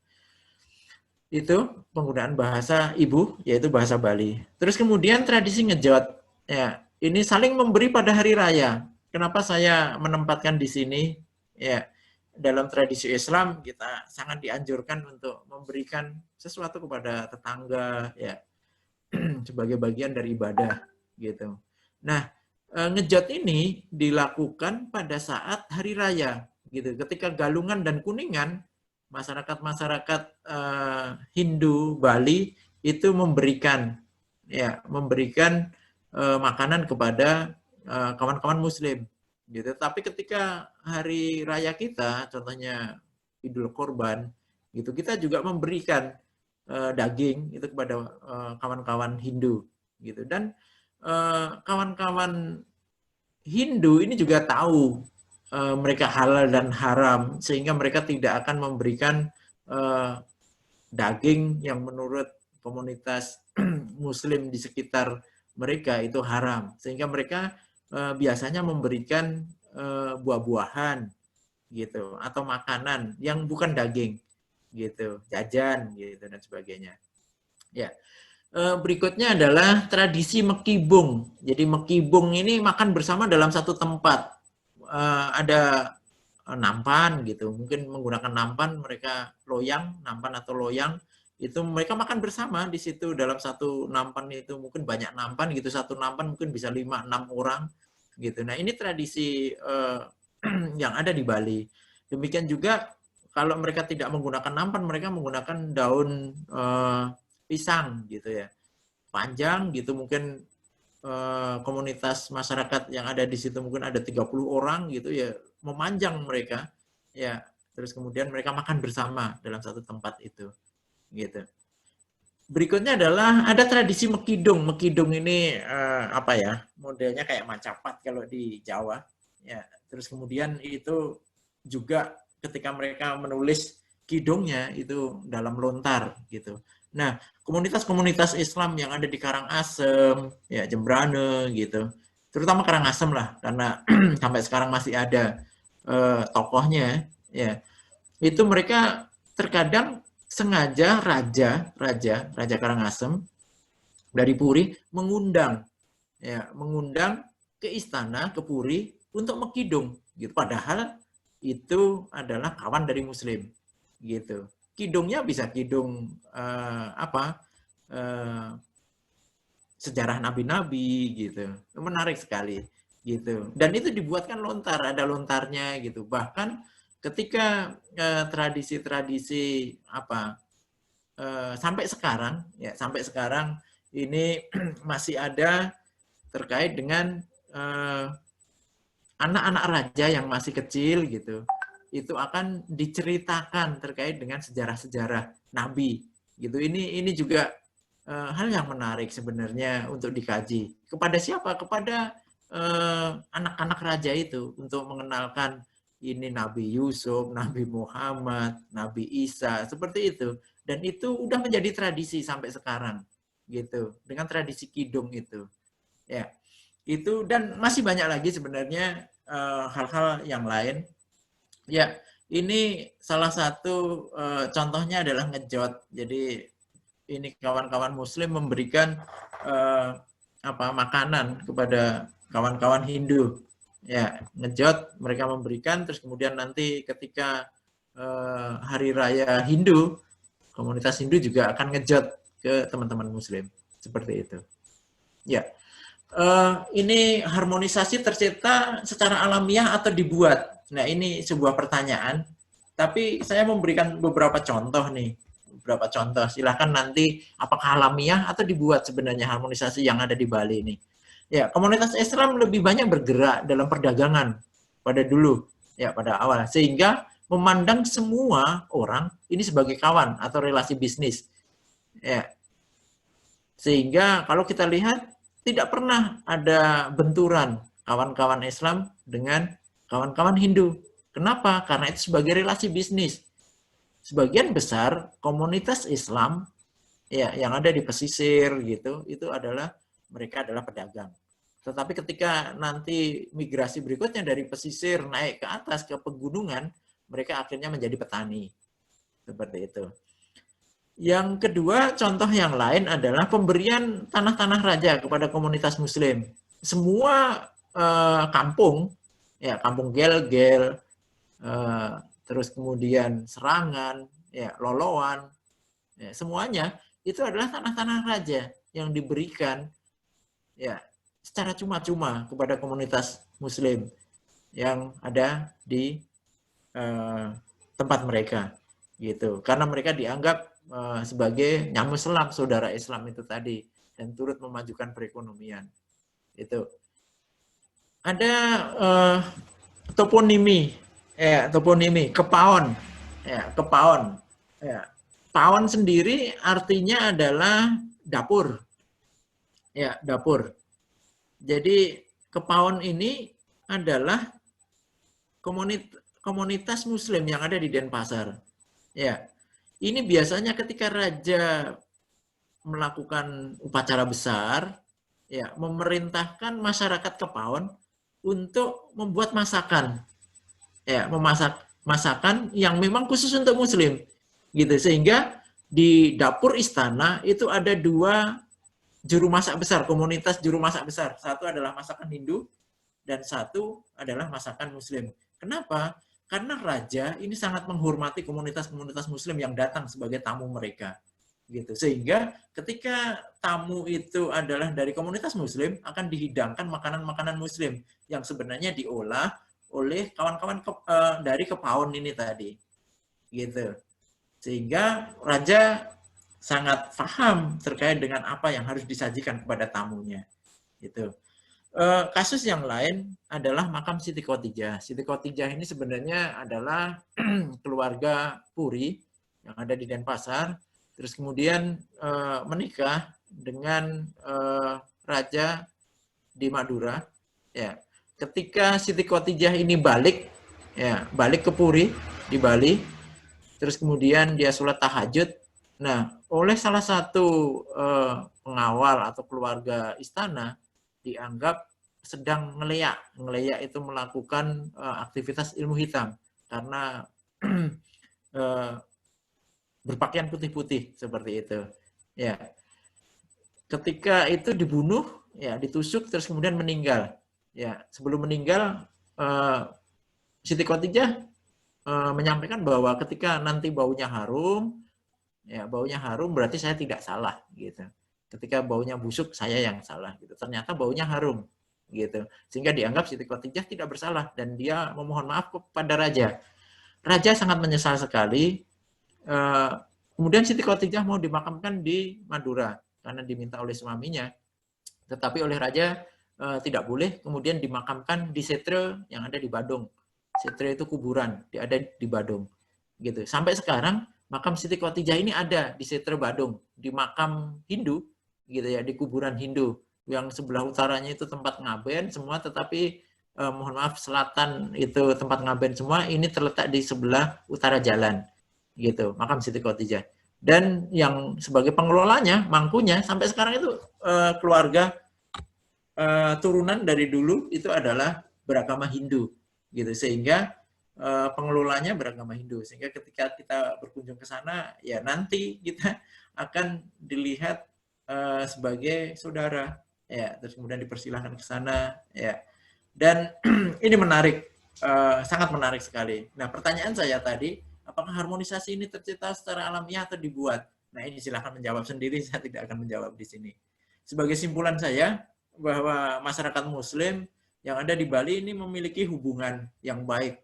Itu penggunaan bahasa ibu, yaitu bahasa Bali. Terus kemudian tradisi ngejot, ya ini saling memberi pada hari raya. Kenapa saya menempatkan di sini? Ya, dalam tradisi Islam kita sangat dianjurkan untuk memberikan sesuatu kepada tetangga, ya sebagai bagian dari ibadah, gitu. Nah, ngejot ini dilakukan pada saat hari raya, gitu. Ketika Galungan dan Kuningan, masyarakat-masyarakat Hindu Bali itu memberikan makanan kepada kawan-kawan Muslim, gitu. Tapi ketika hari raya kita, contohnya Idul Korban, gitu, kita juga memberikan daging itu kepada kawan-kawan Hindu, gitu. Dan kawan-kawan Hindu ini juga tahu mereka halal dan haram, sehingga mereka tidak akan memberikan daging yang menurut komunitas Muslim di sekitar mereka itu haram, sehingga mereka biasanya memberikan buah-buahan gitu atau makanan yang bukan daging gitu, jajan gitu dan sebagainya. Ya. Berikutnya adalah tradisi mekibung. Jadi mekibung ini makan bersama dalam satu tempat. Ada nampan gitu, mungkin menggunakan nampan, mereka loyang, nampan atau loyang, itu mereka makan bersama di situ dalam satu nampan itu, mungkin banyak nampan gitu, satu nampan mungkin bisa 5-6 orang gitu. Nah ini tradisi yang ada di Bali. Demikian juga kalau mereka tidak menggunakan nampan, mereka menggunakan daun pisang gitu ya, panjang gitu, mungkin komunitas masyarakat yang ada di situ mungkin ada 30 orang gitu ya, memanjang mereka ya, terus kemudian mereka makan bersama dalam satu tempat itu gitu. Berikutnya adalah ada tradisi mekidung. Mekidung ini apa ya, modelnya kayak macapat kalau di Jawa ya, terus kemudian itu juga ketika mereka menulis kidungnya itu dalam lontar gitu. Nah, komunitas-komunitas Islam yang ada di Karangasem, ya Jembrane gitu, terutama Karangasem lah, karena sampai sekarang masih ada tokohnya, ya itu mereka terkadang sengaja raja Karangasem dari Puri mengundang, ya mengundang ke istana, ke Puri untuk mekidung, gitu. Padahal itu adalah kawan dari Muslim, gitu. Kidungnya bisa kidung sejarah nabi-nabi gitu, menarik sekali gitu. Dan itu dibuatkan lontar, ada lontarnya gitu. Bahkan ketika tradisi-tradisi sampai sekarang ini masih ada terkait dengan anak-anak raja yang masih kecil gitu, itu akan diceritakan terkait dengan sejarah-sejarah nabi gitu. Ini juga hal yang menarik sebenarnya untuk dikaji. Kepada siapa? Kepada anak-anak raja itu, untuk mengenalkan ini Nabi Yusuf, Nabi Muhammad, Nabi Isa, seperti itu. Dan itu udah menjadi tradisi sampai sekarang gitu, dengan tradisi kidung itu. Ya. Itu dan masih banyak lagi sebenarnya hal-hal yang lain. Ya, ini salah satu contohnya adalah ngejot. Jadi ini kawan-kawan Muslim memberikan makanan kepada kawan-kawan Hindu. Ya, ngejot mereka memberikan, terus kemudian nanti ketika hari raya Hindu, komunitas Hindu juga akan ngejot ke teman-teman Muslim seperti itu. Ya. Ini harmonisasi tercipta secara alamiah atau dibuat? Nah, ini sebuah pertanyaan. Tapi saya memberikan beberapa contoh nih. Beberapa contoh. Silahkan nanti apakah alamiah atau dibuat sebenarnya harmonisasi yang ada di Bali ini. Ya, komunitas Islam lebih banyak bergerak dalam perdagangan pada dulu, ya pada awal. Sehingga memandang semua orang ini sebagai kawan atau relasi bisnis. Ya. Sehingga kalau kita lihat tidak pernah ada benturan kawan-kawan Islam dengan kawan-kawan Hindu. Kenapa? Karena itu sebagai relasi bisnis. Sebagian besar komunitas Islam ya yang ada di pesisir gitu, itu adalah mereka adalah pedagang. Tetapi ketika nanti migrasi berikutnya dari pesisir naik ke atas ke pegunungan, mereka akhirnya menjadi petani. Seperti itu. Yang kedua, contoh yang lain adalah pemberian tanah-tanah raja kepada komunitas Muslim. Semua kampung, ya kampung Gel-Gel, terus kemudian Serangan, ya Loloan, ya, semuanya itu adalah tanah-tanah raja yang diberikan ya secara cuma-cuma kepada komunitas Muslim yang ada di tempat mereka, gitu. Karena mereka dianggap sebagai nyamu selam, saudara Islam itu tadi, dan turut memajukan perekonomian. Itu ada toponimi, kepaon, ya kepaon. Ya. Paon sendiri artinya adalah dapur, ya dapur. Jadi kepaon ini adalah komunitas Muslim yang ada di Denpasar. Ya, ini biasanya ketika raja melakukan upacara besar, ya, memerintahkan masyarakat Kepaon untuk membuat masakan, ya, memasak masakan yang memang khusus untuk Muslim, gitu. Sehingga di dapur istana itu ada dua juru masak besar, komunitas juru masak besar. Satu adalah masakan Hindu dan satu adalah masakan Muslim. Kenapa? Karena raja ini sangat menghormati komunitas-komunitas Muslim yang datang sebagai tamu mereka, gitu. Sehingga ketika tamu itu adalah dari komunitas Muslim, akan dihidangkan makanan-makanan Muslim yang sebenarnya diolah oleh kawan-kawan dari Kepaon ini tadi, gitu. Sehingga raja sangat paham terkait dengan apa yang harus disajikan kepada tamunya, gitu. Kasus yang lain adalah makam Siti Khotijah. Siti Khotijah ini sebenarnya adalah keluarga Puri yang ada di Denpasar, terus kemudian menikah dengan raja di Madura. Ya, ketika Siti Khotijah ini balik, ya, balik ke Puri di Bali, terus kemudian dia sholat tahajud. Nah, oleh salah satu pengawal atau keluarga istana dianggap sedang ngeleyak. Ngeleyak itu melakukan aktivitas ilmu hitam karena berpakaian putih-putih seperti itu. Ya, ketika itu dibunuh, ya, ditusuk terus kemudian meninggal. Ya, sebelum meninggal Siti Khotijah menyampaikan bahwa ketika nanti baunya harum, ya, baunya harum berarti saya tidak salah, gitu. Ketika baunya busuk saya yang salah, gitu. Ternyata baunya harum, gitu. Sehingga dianggap Siti Khotijah tidak bersalah dan dia memohon maaf kepada raja. Raja sangat menyesal sekali. Kemudian Siti Khotijah mau dimakamkan di Madura karena diminta oleh suaminya. Tetapi oleh raja tidak boleh, kemudian dimakamkan di Setre yang ada di Badung. Setre itu kuburan, ada di Badung, gitu. Sampai sekarang makam Siti Khotijah ini ada di Setre Badung, di makam Hindu, gitu ya, di kuburan Hindu. Yang sebelah utaranya itu tempat ngaben semua, tetapi mohon maaf selatan itu tempat ngaben semua, ini terletak di sebelah utara jalan, gitu, makam Siti Khotijah. Dan yang sebagai pengelolanya, mangkunya sampai sekarang itu keluarga turunan dari dulu itu adalah beragama Hindu, gitu. Sehingga pengelolanya beragama Hindu, sehingga ketika kita berkunjung ke sana, ya nanti kita akan dilihat sebagai saudara, ya, terus kemudian dipersilahkan ke sana, ya. Dan ini menarik, sangat menarik sekali. Nah, pertanyaan saya tadi, apakah harmonisasi ini tercipta secara alamiah atau dibuat? Nah, ini silahkan menjawab sendiri, saya tidak akan menjawab di sini. Sebagai simpulan saya, bahwa masyarakat Muslim yang ada di Bali ini memiliki hubungan yang baik,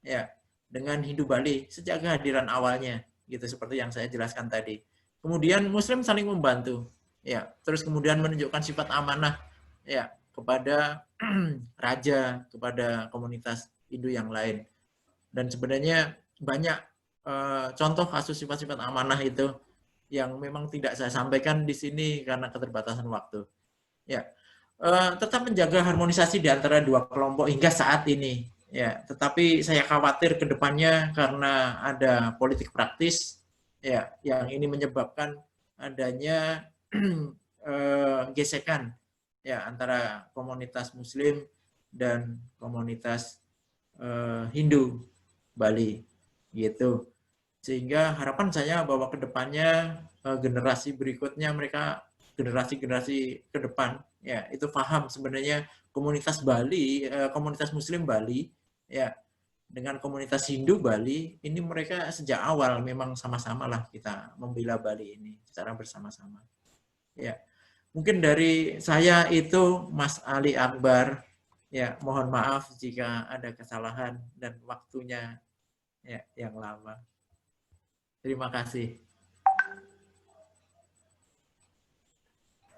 ya, dengan Hindu Bali sejak kehadiran awalnya, gitu, seperti yang saya jelaskan tadi. Kemudian Muslim saling membantu, ya, terus kemudian menunjukkan sifat amanah, ya, kepada raja, kepada komunitas Hindu yang lain. Dan sebenarnya banyak contoh kasus sifat-sifat amanah itu yang memang tidak saya sampaikan di sini karena keterbatasan waktu. Ya, tetap menjaga harmonisasi di antara dua kelompok hingga saat ini. Ya, tetapi saya khawatir ke depannya karena ada politik praktis, ya, yang ini menyebabkan adanya gesekan, ya, antara komunitas Muslim dan komunitas Hindu Bali, gitu. Sehingga harapan saya bahwa ke depannya generasi berikutnya mereka generasi-generasi ke depan, ya, itu paham sebenarnya komunitas Bali, komunitas Muslim Bali, ya, dengan komunitas Hindu Bali ini mereka sejak awal memang sama-sama lah kita membela Bali ini secara bersama-sama. Ya, mungkin dari saya itu Mas Ali Akbar. Ya, mohon maaf jika ada kesalahan dan waktunya, ya, yang lama. Terima kasih.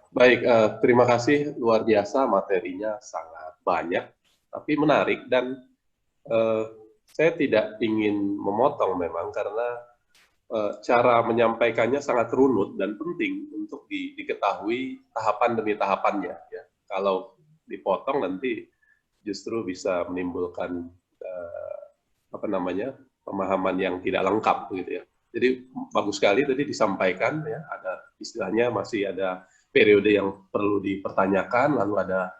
Baik, terima kasih, luar biasa, materinya sangat banyak, tapi menarik, dan saya tidak ingin memotong memang karena cara menyampaikannya sangat runut dan penting untuk diketahui tahapan demi tahapannya. Ya. Kalau dipotong nanti justru bisa menimbulkan pemahaman yang tidak lengkap begitu ya. Jadi bagus sekali tadi disampaikan ya, ada istilahnya masih ada periode yang perlu dipertanyakan, lalu ada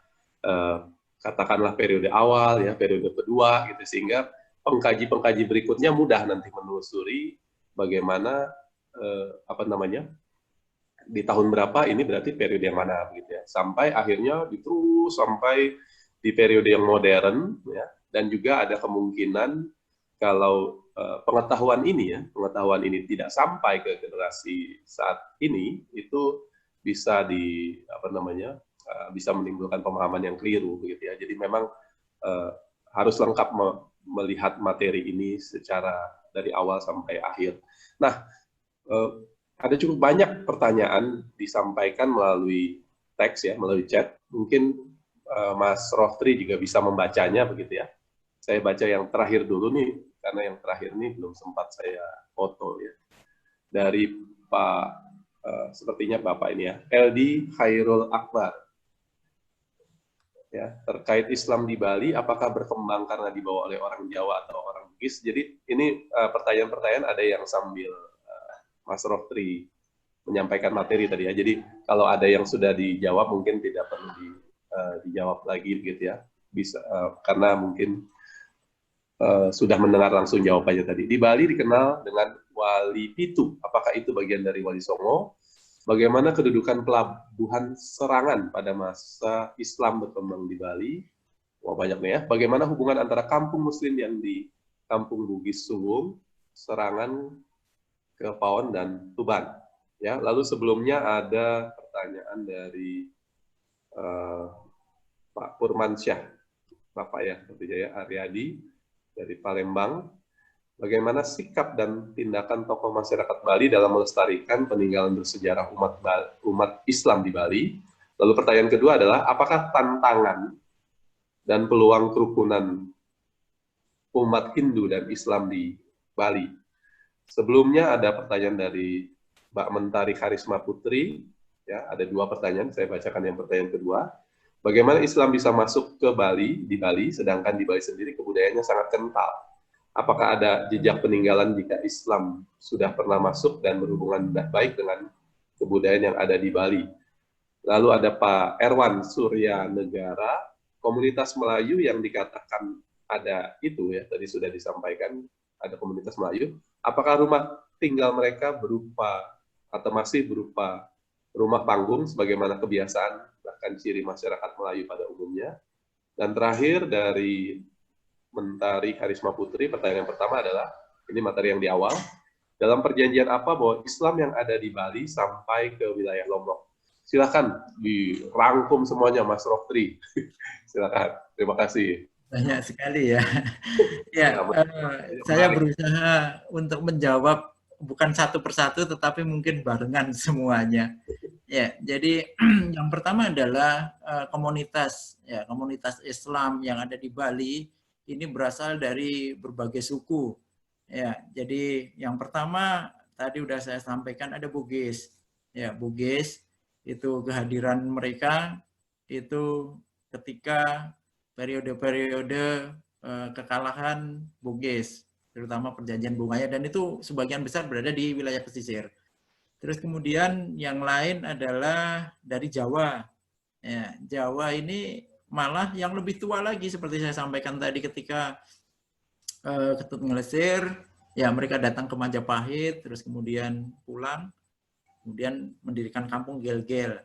katakanlah periode awal ya, periode kedua gitu, sehingga pengkaji berikutnya mudah nanti menelusuri bagaimana di tahun berapa ini berarti periode yang mana gitu ya, sampai akhirnya terus sampai di periode yang modern ya, dan juga ada kemungkinan kalau pengetahuan ini tidak sampai ke generasi saat ini, itu bisa bisa menimbulkan pemahaman yang keliru begitu ya. Jadi memang harus lengkap melihat materi ini secara dari awal sampai akhir. Nah, ada cukup banyak pertanyaan disampaikan melalui teks ya, melalui chat. Mungkin Mas Rohtri juga bisa membacanya begitu ya. Saya baca yang terakhir dulu nih, karena yang terakhir ini belum sempat saya foto ya. Dari sepertinya Bapak ini ya, LD Khairul Akbar. Ya, terkait Islam di Bali, apakah berkembang karena dibawa oleh orang Jawa atau orang Bugis? Jadi ini pertanyaan-pertanyaan ada yang sambil Mas Rohtri menyampaikan materi tadi ya. Jadi kalau ada yang sudah dijawab mungkin tidak perlu dijawab lagi gitu ya. Bisa karena mungkin sudah mendengar langsung jawabannya tadi. Di Bali dikenal dengan Wali Pitu. Apakah itu bagian dari Wali Songo? Bagaimana kedudukan pelabuhan Serangan pada masa Islam berkembang di Bali? Wah, banyak nih ya. Bagaimana hubungan antara kampung Muslim yang di Kampung Bugis Suwung, Serangan, Kepaon, dan Tuban? Ya, lalu sebelumnya ada pertanyaan dari Pak Purmansyah, Bapak ya, Jaya Aryadi dari Palembang. Bagaimana sikap dan tindakan tokoh masyarakat Bali dalam melestarikan peninggalan bersejarah umat Islam di Bali? Lalu pertanyaan kedua adalah, apakah tantangan dan peluang kerukunan umat Hindu dan Islam di Bali? Sebelumnya ada pertanyaan dari Mbak Mentari Karisma Putri. Ya, ada dua pertanyaan, saya bacakan yang pertanyaan kedua. Bagaimana Islam bisa masuk ke Bali, di Bali, sedangkan di Bali sendiri kebudayaannya sangat kental? Apakah ada jejak peninggalan jika Islam sudah pernah masuk dan berhubungan baik dengan kebudayaan yang ada di Bali? Lalu ada Pak Erwan Surya Negara, komunitas Melayu yang dikatakan ada itu ya, tadi sudah disampaikan, ada komunitas Melayu. Apakah rumah tinggal mereka berupa atau masih berupa rumah panggung sebagaimana kebiasaan bahkan ciri masyarakat Melayu pada umumnya? Dan terakhir dari Mentari Karisma Putri, pertanyaan yang pertama adalah, ini materi yang di awal, dalam perjanjian apa bahwa Islam yang ada di Bali sampai ke wilayah Lombok? Silakan dirangkum semuanya, Mas Rohtri. Silakan, terima kasih. Banyak sekali ya. Ya, saya berusaha untuk menjawab bukan satu persatu, tetapi mungkin barengan semuanya. Ya, jadi yang pertama adalah komunitas Islam yang ada di Bali ini berasal dari berbagai suku. Ya, jadi yang pertama tadi sudah saya sampaikan ada Bugis. Ya, Bugis itu kehadiran mereka itu ketika periode-periode kekalahan Bugis, terutama perjanjian Bungaya, dan itu sebagian besar berada di wilayah pesisir. Terus kemudian yang lain adalah dari Jawa. Ya, Jawa ini malah yang lebih tua lagi seperti saya sampaikan tadi ketika Ketut Ngelesir, ya mereka datang ke Majapahit, terus kemudian pulang, kemudian mendirikan kampung Gel-Gel.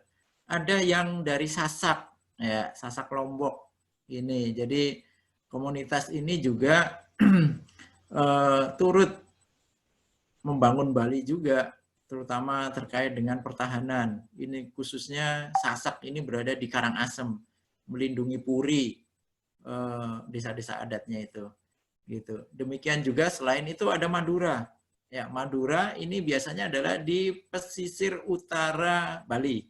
Ada yang dari Sasak, ya Sasak Lombok ini. Jadi komunitas ini juga turut membangun Bali juga, terutama terkait dengan pertahanan. Ini khususnya Sasak ini berada di Karangasem, melindungi Puri, desa-desa adatnya itu. Gitu. Demikian juga selain itu ada Madura. Ya, Madura ini biasanya adalah di pesisir utara Bali.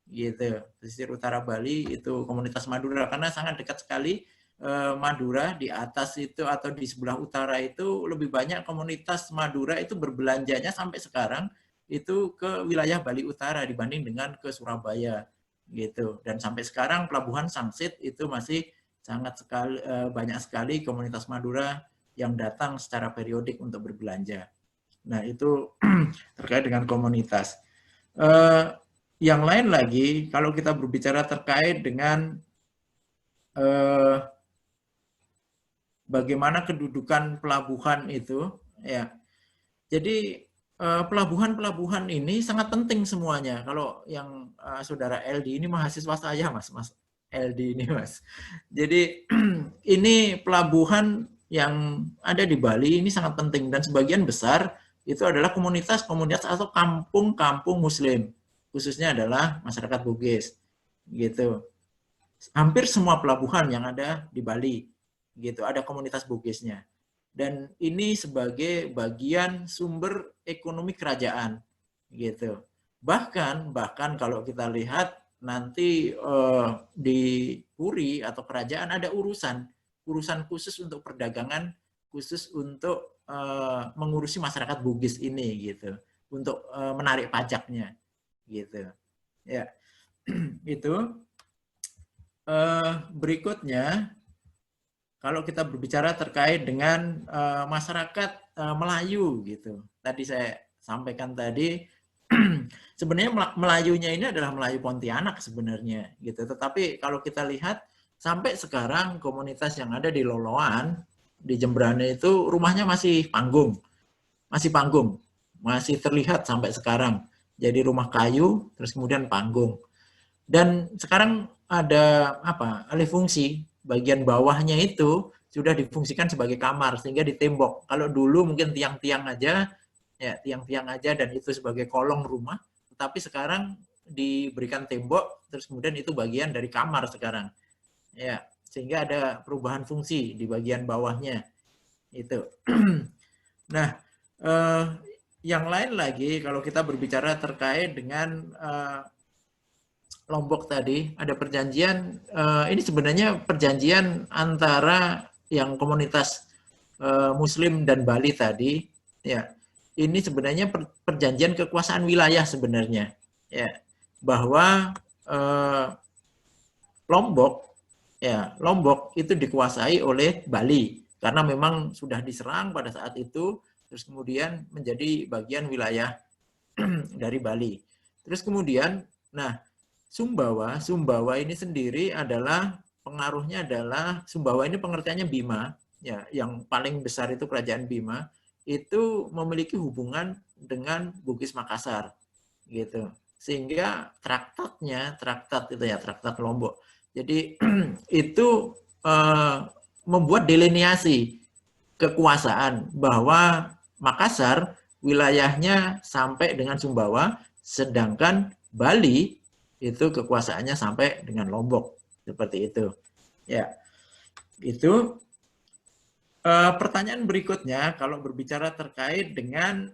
Gitu. Pesisir utara Bali itu komunitas Madura karena sangat dekat sekali. Madura di atas itu atau di sebelah utara itu lebih banyak komunitas Madura itu berbelanjanya sampai sekarang itu ke wilayah Bali Utara dibanding dengan ke Surabaya gitu. Dan sampai sekarang pelabuhan Sangsit itu masih sangat sekali banyak sekali komunitas Madura yang datang secara periodik untuk berbelanja. Nah, itu terkait dengan komunitas. Yang lain lagi, kalau kita berbicara terkait dengan bagaimana kedudukan pelabuhan itu, ya. Jadi pelabuhan-pelabuhan ini sangat penting semuanya. Kalau yang saudara LD ini mahasiswa saya, Mas LD ini, Mas. Jadi ini pelabuhan yang ada di Bali ini sangat penting dan sebagian besar itu adalah komunitas-komunitas atau kampung-kampung Muslim, khususnya adalah masyarakat Bugis, gitu. Hampir semua pelabuhan yang ada di Bali, gitu, ada komunitas Bugisnya. Dan ini sebagai bagian sumber ekonomi kerajaan, gitu. Bahkan kalau kita lihat nanti di Puri atau kerajaan ada urusan khusus untuk perdagangan, khusus untuk mengurusi masyarakat Bugis ini, gitu, untuk menarik pajaknya, gitu. Ya, itu. Berikutnya, kalau kita berbicara terkait dengan masyarakat Melayu, gitu. Tadi saya sampaikan tadi, sebenarnya Melayunya ini adalah Melayu Pontianak sebenarnya, gitu. Tetapi kalau kita lihat sampai sekarang komunitas yang ada di Loloan, di Jembrane itu rumahnya masih panggung, masih terlihat sampai sekarang. Jadi rumah kayu, terus kemudian panggung. Dan sekarang ada alih fungsi, bagian bawahnya itu sudah difungsikan sebagai kamar sehingga ditembok. Kalau dulu mungkin tiang-tiang aja, ya tiang-tiang aja dan itu sebagai kolong rumah, tetapi sekarang diberikan tembok, terus kemudian itu bagian dari kamar sekarang. Ya, sehingga ada perubahan fungsi di bagian bawahnya itu. Nah, yang lain lagi kalau kita berbicara terkait dengan Lombok tadi ada perjanjian, ini sebenarnya perjanjian antara yang komunitas Muslim dan Bali tadi, ya ini sebenarnya perjanjian kekuasaan wilayah sebenarnya, ya bahwa Lombok itu dikuasai oleh Bali karena memang sudah diserang pada saat itu, terus kemudian menjadi bagian wilayah dari Bali. Terus kemudian, nah Sumbawa ini sendiri adalah pengaruhnya adalah Sumbawa ini pengertiannya Bima, ya, yang paling besar itu kerajaan Bima itu memiliki hubungan dengan Bugis Makassar, gitu. Sehingga traktat Lombok. Jadi itu membuat delineasi kekuasaan bahwa Makassar wilayahnya sampai dengan Sumbawa, sedangkan Bali itu kekuasaannya sampai dengan Lombok, seperti itu. Ya, itu. Pertanyaan berikutnya, kalau berbicara terkait dengan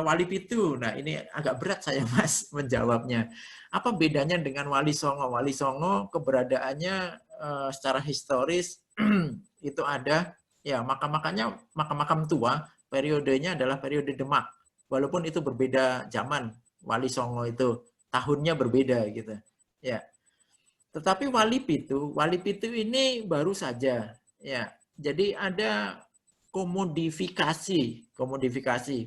Wali Pitu, nah ini agak berat saya Mas menjawabnya. Apa bedanya dengan Wali Songo? Wali Songo keberadaannya secara historis itu ada, ya makam-makam tua, periodenya adalah periode Demak, walaupun itu berbeda zaman. Wali Songo itu tahunnya berbeda gitu, ya. Tetapi Wali Pitu ini baru saja, ya. Jadi ada komodifikasi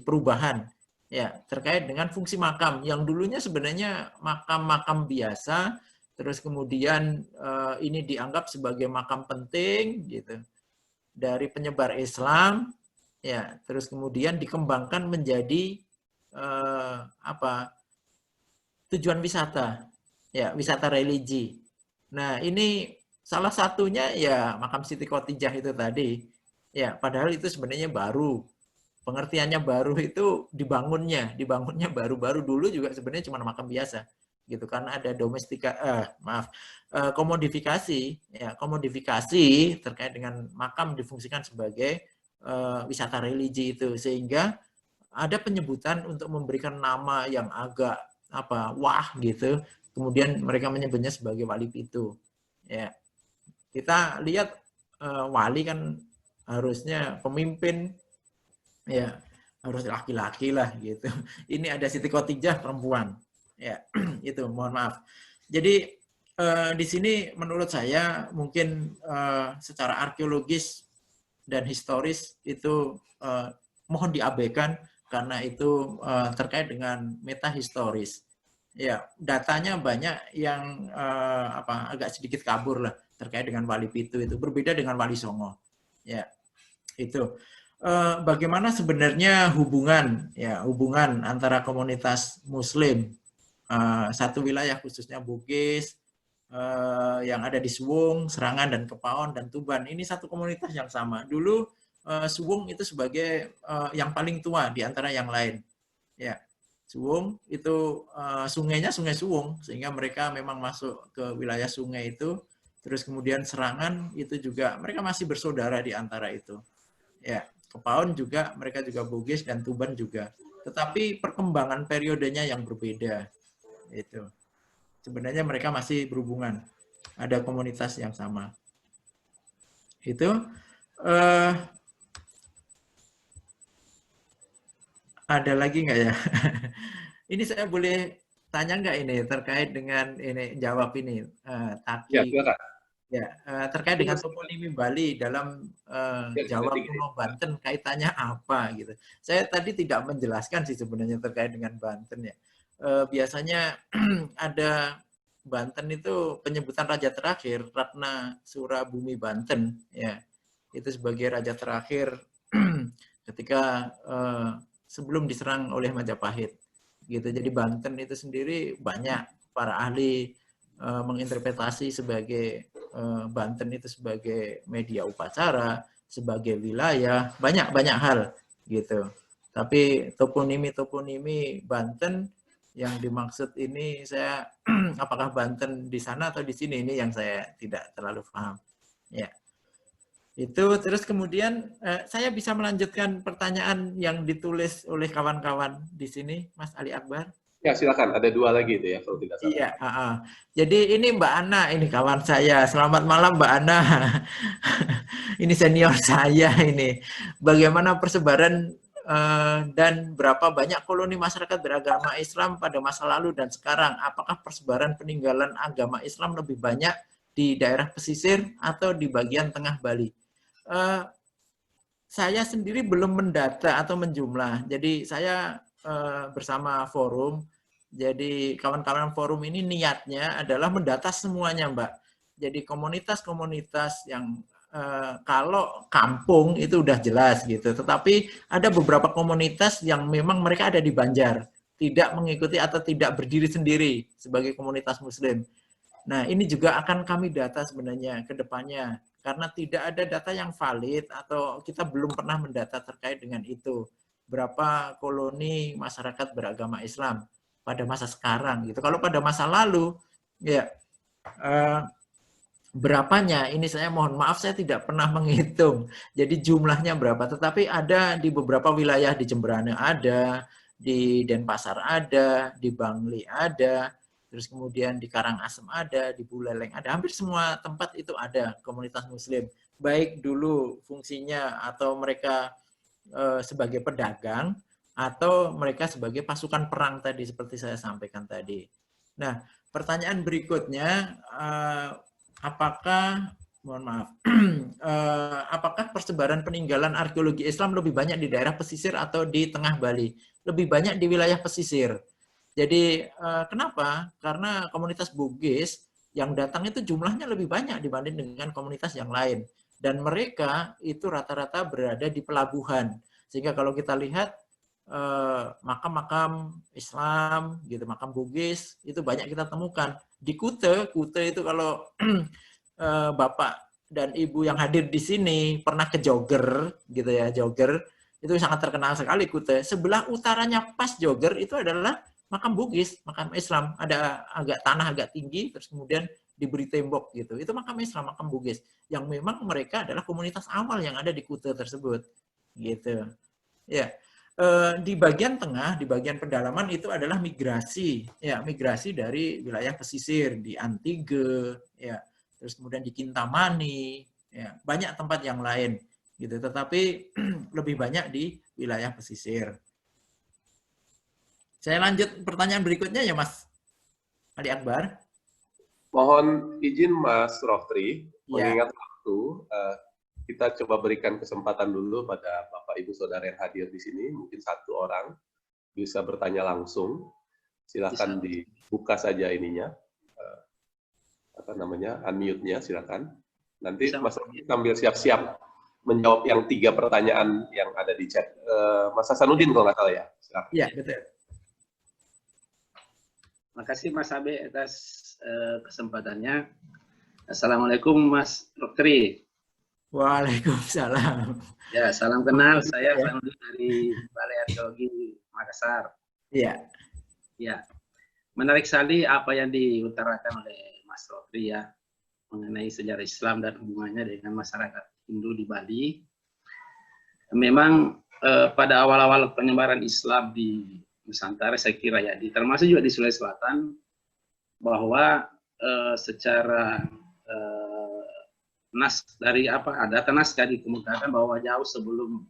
perubahan, ya terkait dengan fungsi makam yang dulunya sebenarnya makam-makam biasa, terus kemudian ini dianggap sebagai makam penting, gitu, dari penyebar Islam, ya, terus kemudian dikembangkan menjadi tujuan wisata, ya, wisata religi. Nah, ini salah satunya ya makam Siti Khotijah itu tadi. Ya, padahal itu sebenarnya baru. Pengertiannya baru itu dibangunnya baru-baru, dulu juga sebenarnya cuma makam biasa. Gitu, karena ada komodifikasi terkait dengan makam difungsikan sebagai wisata religi itu, sehingga ada penyebutan untuk memberikan nama yang agak wah gitu, kemudian mereka menyebutnya sebagai Wali Pitu. Ya, kita lihat wali kan harusnya pemimpin, ya harus laki-laki lah gitu. Ini ada Siti Khotijah perempuan, ya itu mohon maaf. Jadi Di sini menurut saya mungkin secara arkeologis dan historis itu mohon diabaikan karena itu terkait dengan metahistoris. Ya, datanya banyak yang agak sedikit kabur lah terkait dengan Wali Pitu itu berbeda dengan Wali Songo. Ya, itu. Bagaimana sebenarnya hubungan antara komunitas Muslim satu wilayah khususnya Bugis yang ada di Suwung, Serangan dan Kepaon dan Tuban. Ini satu komunitas yang sama. Dulu Suwung itu sebagai yang paling tua di antara yang lain. Ya, Suwung itu sungainya Sungai Suwung sehingga mereka memang masuk ke wilayah sungai itu. Terus kemudian Serangan itu juga mereka masih bersaudara di antara itu. Ya, Kepaon juga mereka juga Bugis dan Tuban juga. Tetapi perkembangan periodenya yang berbeda. Itu. Sebenarnya mereka masih berhubungan. Ada komunitas yang sama. Itu ada lagi nggak ya? Ini saya boleh tanya nggak ini terkait dengan ini jawab ini Ya, Taki silakan. ya terkait Itu dengan masih toponimi Bali dalam ya, Jawa tiga. kuno Banten kaitannya apa gitu. Saya tadi tidak menjelaskan sih sebenarnya terkait dengan Banten ya. Biasanya ada Banten itu penyebutan raja terakhir Ratna Surabumi Banten ya. Itu sebagai raja terakhir ketika sebelum diserang oleh Majapahit gitu. Jadi Banten itu sendiri banyak para ahli menginterpretasi sebagai Banten itu sebagai media upacara, sebagai wilayah, banyak hal gitu. Tapi toponimi Banten yang dimaksud ini saya apakah Banten di sana atau di sini ini yang saya tidak terlalu paham. Ya. Itu terus kemudian saya bisa melanjutkan pertanyaan yang ditulis oleh kawan-kawan di sini, Mas Ali Akbar. Ya, silakan. Ada dua lagi itu ya, kalau tidak salah. Iya, jadi ini Mbak Ana, ini kawan saya. Selamat malam Mbak Ana. Ini senior saya ini. Bagaimana persebaran dan berapa banyak koloni masyarakat beragama Islam pada masa lalu dan sekarang? Apakah persebaran peninggalan agama Islam lebih banyak di daerah pesisir atau di bagian tengah Bali? Saya sendiri belum mendata atau menjumlah. Jadi saya bersama forum. Jadi kawan-kawan forum ini niatnya adalah mendata semuanya, Mbak. Jadi komunitas-komunitas yang kalau kampung itu udah jelas gitu. Tetapi ada beberapa komunitas yang memang mereka ada di Banjar, tidak mengikuti atau tidak berdiri sendiri sebagai komunitas Muslim. Nah, ini juga akan kami data sebenarnya ke depannya. Karena tidak ada data yang valid atau kita belum pernah mendata terkait dengan itu. Berapa koloni masyarakat beragama Islam pada masa sekarang gitu. Kalau pada masa lalu, ya berapanya ini saya mohon maaf saya tidak pernah menghitung. Jadi jumlahnya berapa. Tetapi ada di beberapa wilayah di Jemberana ada, di Denpasar ada, di Bangli ada, terus kemudian di Karangasem ada, di Buleleng ada, hampir semua tempat itu ada komunitas Muslim. Baik dulu fungsinya atau mereka sebagai pedagang atau mereka sebagai pasukan perang tadi seperti saya sampaikan tadi. Nah, pertanyaan berikutnya, apakah mohon maaf, apakah persebaran peninggalan arkeologi Islam lebih banyak di daerah pesisir atau di tengah Bali? Lebih banyak di wilayah pesisir. Jadi kenapa? Karena komunitas Bugis yang datang itu jumlahnya lebih banyak dibanding dengan komunitas yang lain. Dan mereka itu rata-rata berada di pelabuhan. Sehingga kalau kita lihat makam-makam Islam, gitu, makam Bugis, itu banyak kita temukan. Di Kute itu kalau Bapak dan Ibu yang hadir di sini pernah ke Jogger, gitu ya, Jogger, itu sangat terkenal sekali Kute. Sebelah utaranya pas Jogger itu adalah makam Bugis, makam Islam, ada agak tanah agak tinggi, terus kemudian diberi tembok gitu. Itu makam Islam, makam Bugis, yang memang mereka adalah komunitas awal yang ada di Kute tersebut, gitu. Ya, di bagian tengah, di bagian pedalaman itu adalah migrasi, ya migrasi dari wilayah pesisir di Antige, ya, terus kemudian di Kintamani, ya banyak tempat yang lain, gitu. Tetapi lebih banyak di wilayah pesisir. Saya lanjut pertanyaan berikutnya ya Mas Ali Akbar. Mohon izin Mas Roftri, Ya, mengingat waktu, kita coba berikan kesempatan dulu pada Bapak Ibu Saudara yang hadir di sini, mungkin satu orang bisa bertanya langsung. Silakan dibuka saja ininya, unmute-nya, silakan. Nanti Mas Roftri sambil siap-siap menjawab yang 3 pertanyaan yang ada di chat. Mas Hasanuddin kalau nggak salah ya, silakan. ya betul. Terima kasih Mas Abe atas kesempatannya. Assalamualaikum Mas Roktri. Waalaikumsalam. Ya, salam kenal. Saya Hasanuddin dari Balai Arkeologi Makassar. Iya. Ya, menarik sekali apa yang diutarakan oleh Mas Roktri ya mengenai sejarah Islam dan hubungannya dengan masyarakat Hindu di Bali. Memang pada awal-awal penyebaran Islam di Nusantara, saya kira ya, termasuk juga di Sulawesi Selatan, bahwa secara data naskah dikemukakan bahwa jauh sebelum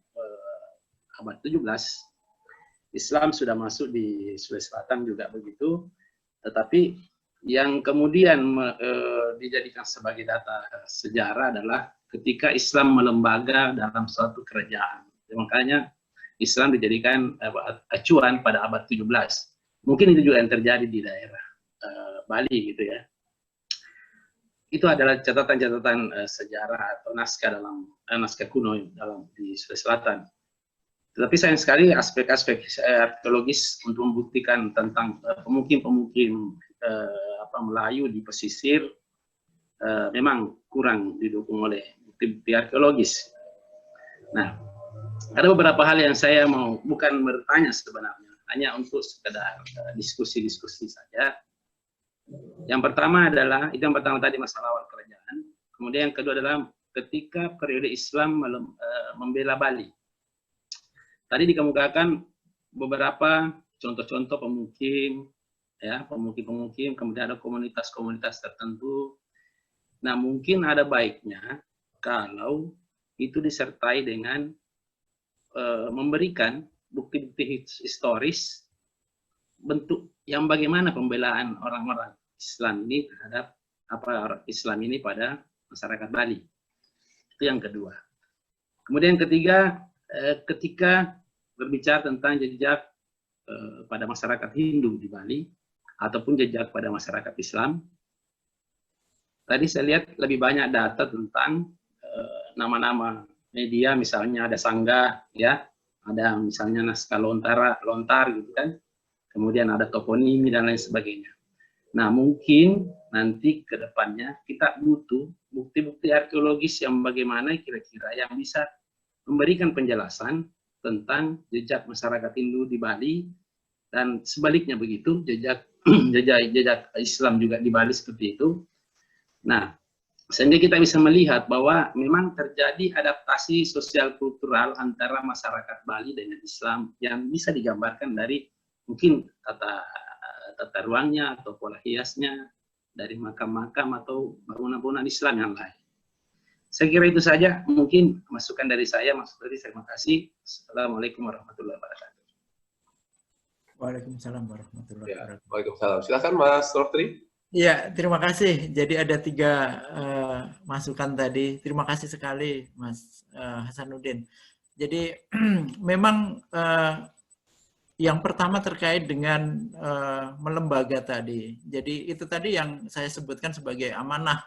abad 17 Islam sudah masuk di Sulawesi Selatan juga begitu, tetapi yang kemudian dijadikan sebagai data sejarah adalah ketika Islam melembaga dalam suatu kerajaan. Makanya Islam dijadikan acuan pada abad 17. Mungkin itu juga yang terjadi di daerah Bali gitu ya. Itu adalah catatan-catatan sejarah atau naskah dalam naskah kuno di Sulawesi Selatan. Tetapi sayang sekali aspek-aspek arkeologis untuk membuktikan tentang pemukim-pemukim Melayu di pesisir memang kurang didukung oleh bukti-bukti arkeologis. Nah, ada beberapa hal yang saya mau bukan bertanya sebenarnya, hanya untuk sekedar diskusi-diskusi saja. Yang pertama adalah, itu yang pertama tadi masalah awal kerajaan. Kemudian yang kedua adalah ketika periode Islam membela Bali. Tadi dikemukakan beberapa contoh-contoh pemukim, ya, pemukim-pemukim, kemudian ada komunitas-komunitas tertentu. Nah, mungkin ada baiknya kalau itu disertai dengan memberikan bukti-bukti historis bentuk yang bagaimana pembelaan orang-orang Islam ini terhadap Islam ini pada masyarakat Bali. Itu yang kedua. Kemudian yang ketiga, ketika berbicara tentang jejak pada masyarakat Hindu di Bali ataupun jejak pada masyarakat Islam, tadi saya lihat lebih banyak data tentang nama-nama media, misalnya ada Sangga, ya, ada misalnya naskah lontar gitu kan, kemudian ada toponimi dan lain sebagainya. Nah, mungkin nanti ke depannya kita butuh bukti-bukti arkeologis yang bagaimana kira-kira yang bisa memberikan penjelasan tentang jejak masyarakat Hindu di Bali dan sebaliknya begitu, jejak Islam juga di Bali seperti itu. Nah, sehingga kita bisa melihat bahwa memang terjadi adaptasi sosial kultural antara masyarakat Bali dengan Islam yang bisa digambarkan dari mungkin tata ruangnya atau pola hiasnya, dari makam-makam atau bangunan-bangunan Islam yang lain. Saya kira itu saja mungkin masukan dari saya, Mas Ferry. Terima kasih. Assalamualaikum warahmatullahi wabarakatuh. Waalaikumsalam warahmatullahi wabarakatuh. Waalaikumsalam. Silakan Mas Roftri. Ya, terima kasih. Jadi ada 3 masukan tadi. Terima kasih sekali, Mas Hasanuddin. Jadi memang yang pertama terkait dengan melembaga tadi. Jadi itu tadi yang saya sebutkan sebagai amanah.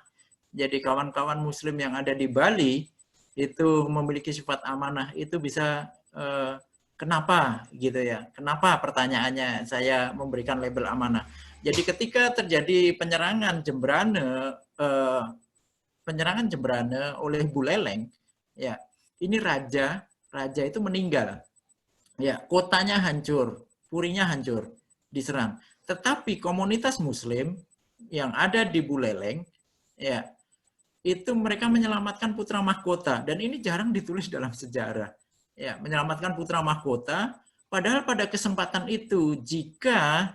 Jadi kawan-kawan Muslim yang ada di Bali itu memiliki sifat amanah. Itu bisa kenapa gitu ya? Kenapa pertanyaannya saya memberikan label amanah? Jadi ketika terjadi penyerangan Jembrane oleh Buleleng, ya ini raja itu meninggal, ya kotanya hancur, purinya hancur, diserang. Tetapi komunitas Muslim yang ada di Buleleng, ya itu mereka menyelamatkan putra mahkota dan ini jarang ditulis dalam sejarah, ya menyelamatkan putra mahkota. Padahal pada kesempatan itu jika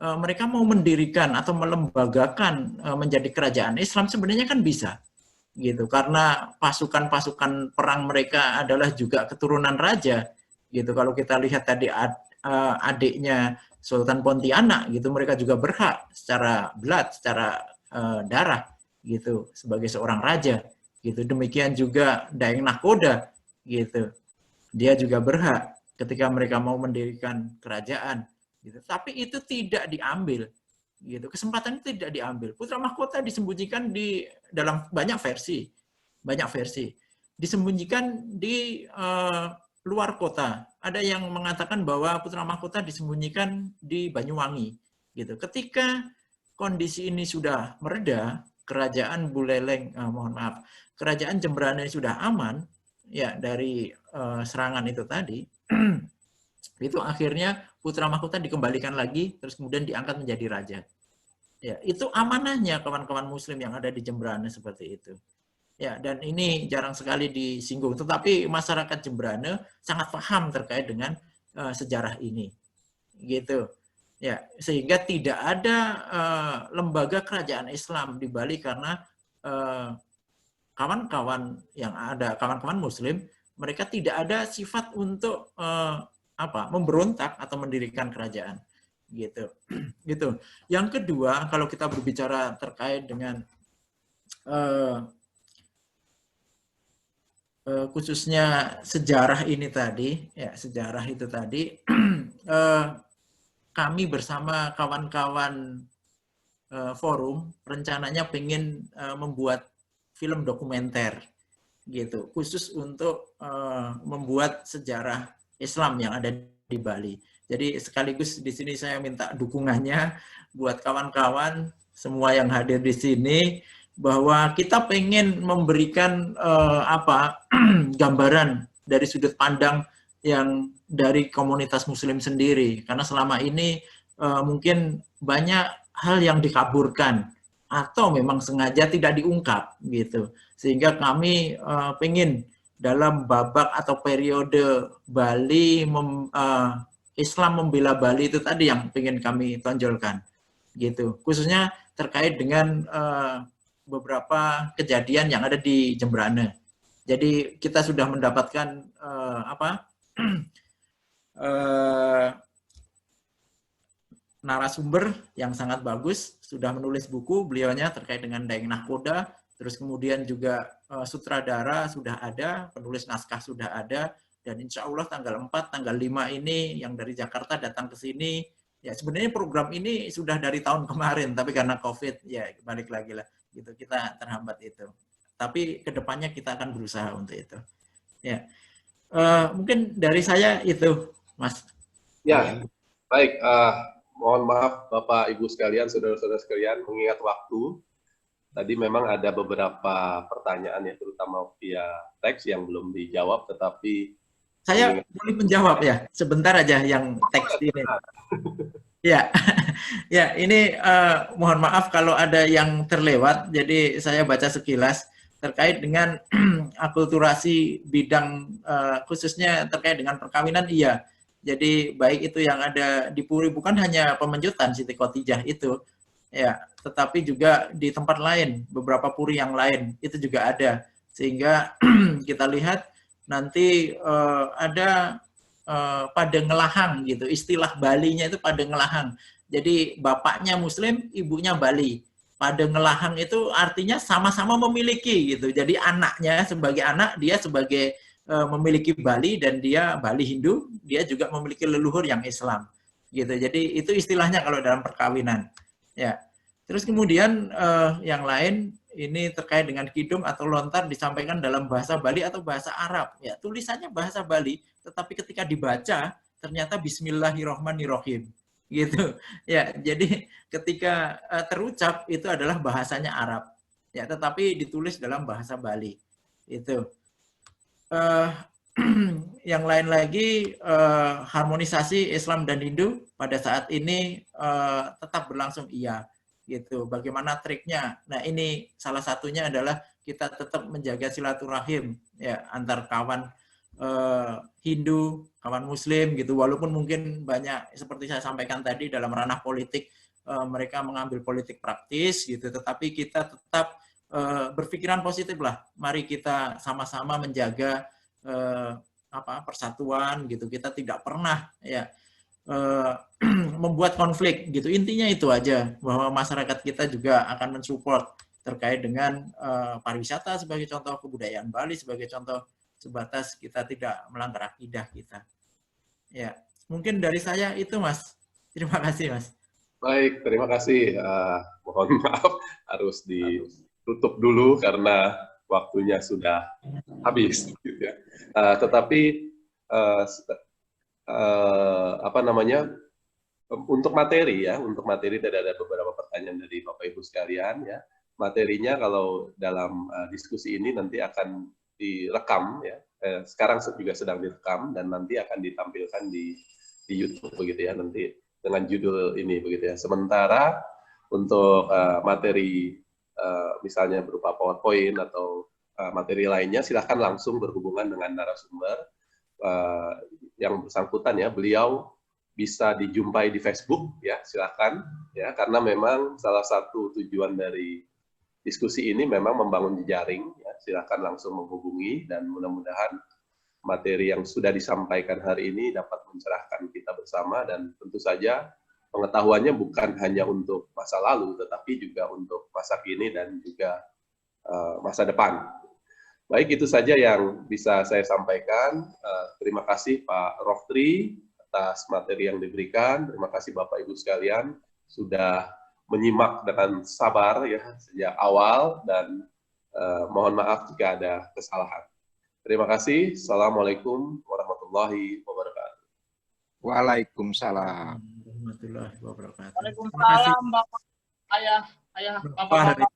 mereka mau mendirikan atau melembagakan menjadi kerajaan Islam sebenarnya kan bisa gitu karena pasukan-pasukan perang mereka adalah juga keturunan raja gitu. Kalau kita lihat tadi adiknya Sultan Pontianak gitu, mereka juga berhak secara blood, secara darah gitu sebagai seorang raja gitu. Demikian juga Daeng Nakoda gitu, dia juga berhak ketika mereka mau mendirikan kerajaan gitu. Tapi itu tidak diambil gitu, kesempatan itu tidak diambil. Putra mahkota disembunyikan di dalam banyak versi, disembunyikan di luar kota. Ada yang mengatakan bahwa putra mahkota disembunyikan di Banyuwangi gitu. Ketika kondisi ini sudah mereda, kerajaan Buleleng, kerajaan Jembrane sudah aman ya dari serangan itu tadi, itu akhirnya putra mahkota dikembalikan lagi, terus kemudian diangkat menjadi raja. Ya, itu amanahnya kawan-kawan Muslim yang ada di Jembrane seperti itu. Ya, dan ini jarang sekali disinggung. Tetapi masyarakat Jembrane sangat paham terkait dengan sejarah ini, gitu. Ya, sehingga tidak ada lembaga kerajaan Islam di Bali karena kawan-kawan yang ada, kawan-kawan Muslim, mereka tidak ada sifat untuk memberontak atau mendirikan kerajaan, gitu. Gitu. Yang kedua, kalau kita berbicara terkait dengan khususnya sejarah ini tadi, ya sejarah itu tadi, kami bersama kawan-kawan forum rencananya pengen membuat film dokumenter, gitu, khusus untuk membuat sejarah Islam yang ada di Bali. Jadi sekaligus di sini saya minta dukungannya buat kawan-kawan semua yang hadir di sini, bahwa kita pengen memberikan gambaran dari sudut pandang yang dari komunitas Muslim sendiri, karena selama ini mungkin banyak hal yang dikaburkan atau memang sengaja tidak diungkap gitu, sehingga kami pengen dalam babak atau periode Bali Islam membela Bali itu tadi yang pengen kami tonjolkan gitu, khususnya terkait dengan beberapa kejadian yang ada di Jembrane. Jadi kita sudah mendapatkan narasumber yang sangat bagus, sudah menulis buku beliaunya terkait dengan Daeng Nakoda, terus kemudian juga sutradara sudah ada, penulis naskah sudah ada, dan insya Allah tanggal 4, tanggal 5 ini yang dari Jakarta datang ke sini. Ya sebenarnya program ini sudah dari tahun kemarin, tapi karena COVID ya balik lagi lah. Gitu, kita terhambat itu. Tapi kedepannya kita akan berusaha untuk itu. Ya, mungkin dari saya itu, Mas. Ya, baik. Mohon maaf Bapak Ibu sekalian, saudara-saudara sekalian, mengingat waktu. Tadi memang ada beberapa pertanyaan ya, terutama via teks yang belum dijawab, tetapi saya boleh menjawab ya, sebentar aja yang teks ini. Ya, ya ini mohon maaf kalau ada yang terlewat, jadi saya baca sekilas terkait dengan akulturasi bidang khususnya terkait dengan perkawinan, iya. Jadi baik itu yang ada di Puri, bukan hanya Pemenjutan Siti Khotijah itu, ya, tetapi juga di tempat lain, beberapa puri yang lain itu juga ada. Sehingga kita lihat nanti ada pada ngelahang gitu, istilah Balinya itu pada ngelahang. Jadi bapaknya Muslim, ibunya Bali. Pada ngelahang itu artinya sama-sama memiliki gitu. Jadi anaknya sebagai anak, dia sebagai memiliki Bali, dan dia Bali Hindu, dia juga memiliki leluhur yang Islam gitu. Jadi itu istilahnya kalau dalam perkawinan. Ya. Terus kemudian yang lain ini terkait dengan kidung atau lontar disampaikan dalam bahasa Bali atau bahasa Arab. Ya, tulisannya bahasa Bali, tetapi ketika dibaca ternyata Bismillahirrohmanirrohim gitu. Ya, jadi ketika terucap itu adalah bahasanya Arab. Ya, tetapi ditulis dalam bahasa Bali. Itu. Yang lain lagi, harmonisasi Islam dan Hindu pada saat ini tetap berlangsung, iya gitu. Bagaimana triknya? Nah, ini salah satunya adalah kita tetap menjaga silaturahim ya antar kawan Hindu, kawan Muslim gitu. Walaupun mungkin banyak seperti saya sampaikan tadi dalam ranah politik mereka mengambil politik praktis gitu, tetapi kita tetap berpikiran positif lah. Mari kita sama-sama menjaga persatuan gitu. Kita tidak pernah ya membuat konflik gitu. Intinya itu aja, bahwa masyarakat kita juga akan mensupport terkait dengan pariwisata sebagai contoh, kebudayaan Bali sebagai contoh, sebatas kita tidak melanggar akidah kita. Ya, mungkin dari saya itu, Mas. Terima kasih, Mas. Baik, terima kasih. Mohon maaf harus ditutup dulu karena waktunya sudah habis. Gitu ya. Tetapi apa namanya, untuk materi ya, untuk materi tadi ada beberapa pertanyaan dari Bapak Ibu sekalian ya. Materinya kalau dalam diskusi ini nanti akan direkam ya. Sekarang juga sedang direkam dan nanti akan ditampilkan di YouTube begitu ya, nanti dengan judul ini begitu ya. Sementara untuk materi misalnya berupa PowerPoint atau materi lainnya, silahkan langsung berhubungan dengan narasumber yang bersangkutan ya. Beliau bisa dijumpai di Facebook ya, silakan ya, karena memang salah satu tujuan dari diskusi ini memang membangun jejaring ya. Silakan langsung menghubungi dan mudah-mudahan materi yang sudah disampaikan hari ini dapat mencerahkan kita bersama, dan tentu saja pengetahuannya bukan hanya untuk masa lalu tetapi juga untuk masa kini dan juga masa depan. Baik, itu saja yang bisa saya sampaikan. Terima kasih Pak Roftri atas materi yang diberikan. Terima kasih Bapak Ibu sekalian sudah menyimak dengan sabar ya sejak awal, dan mohon maaf jika ada kesalahan. Terima kasih. Assalamualaikum warahmatullahi wabarakatuh. Waalaikumsalam warahmatullahi wabarakatuh. Waalaikumsalam Bapak, ayah, bapak-bapak.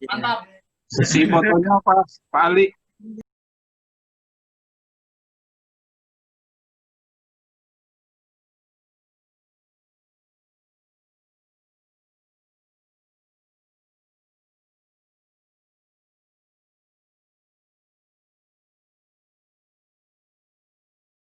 Mantap. sesi fotonya Pak Ali.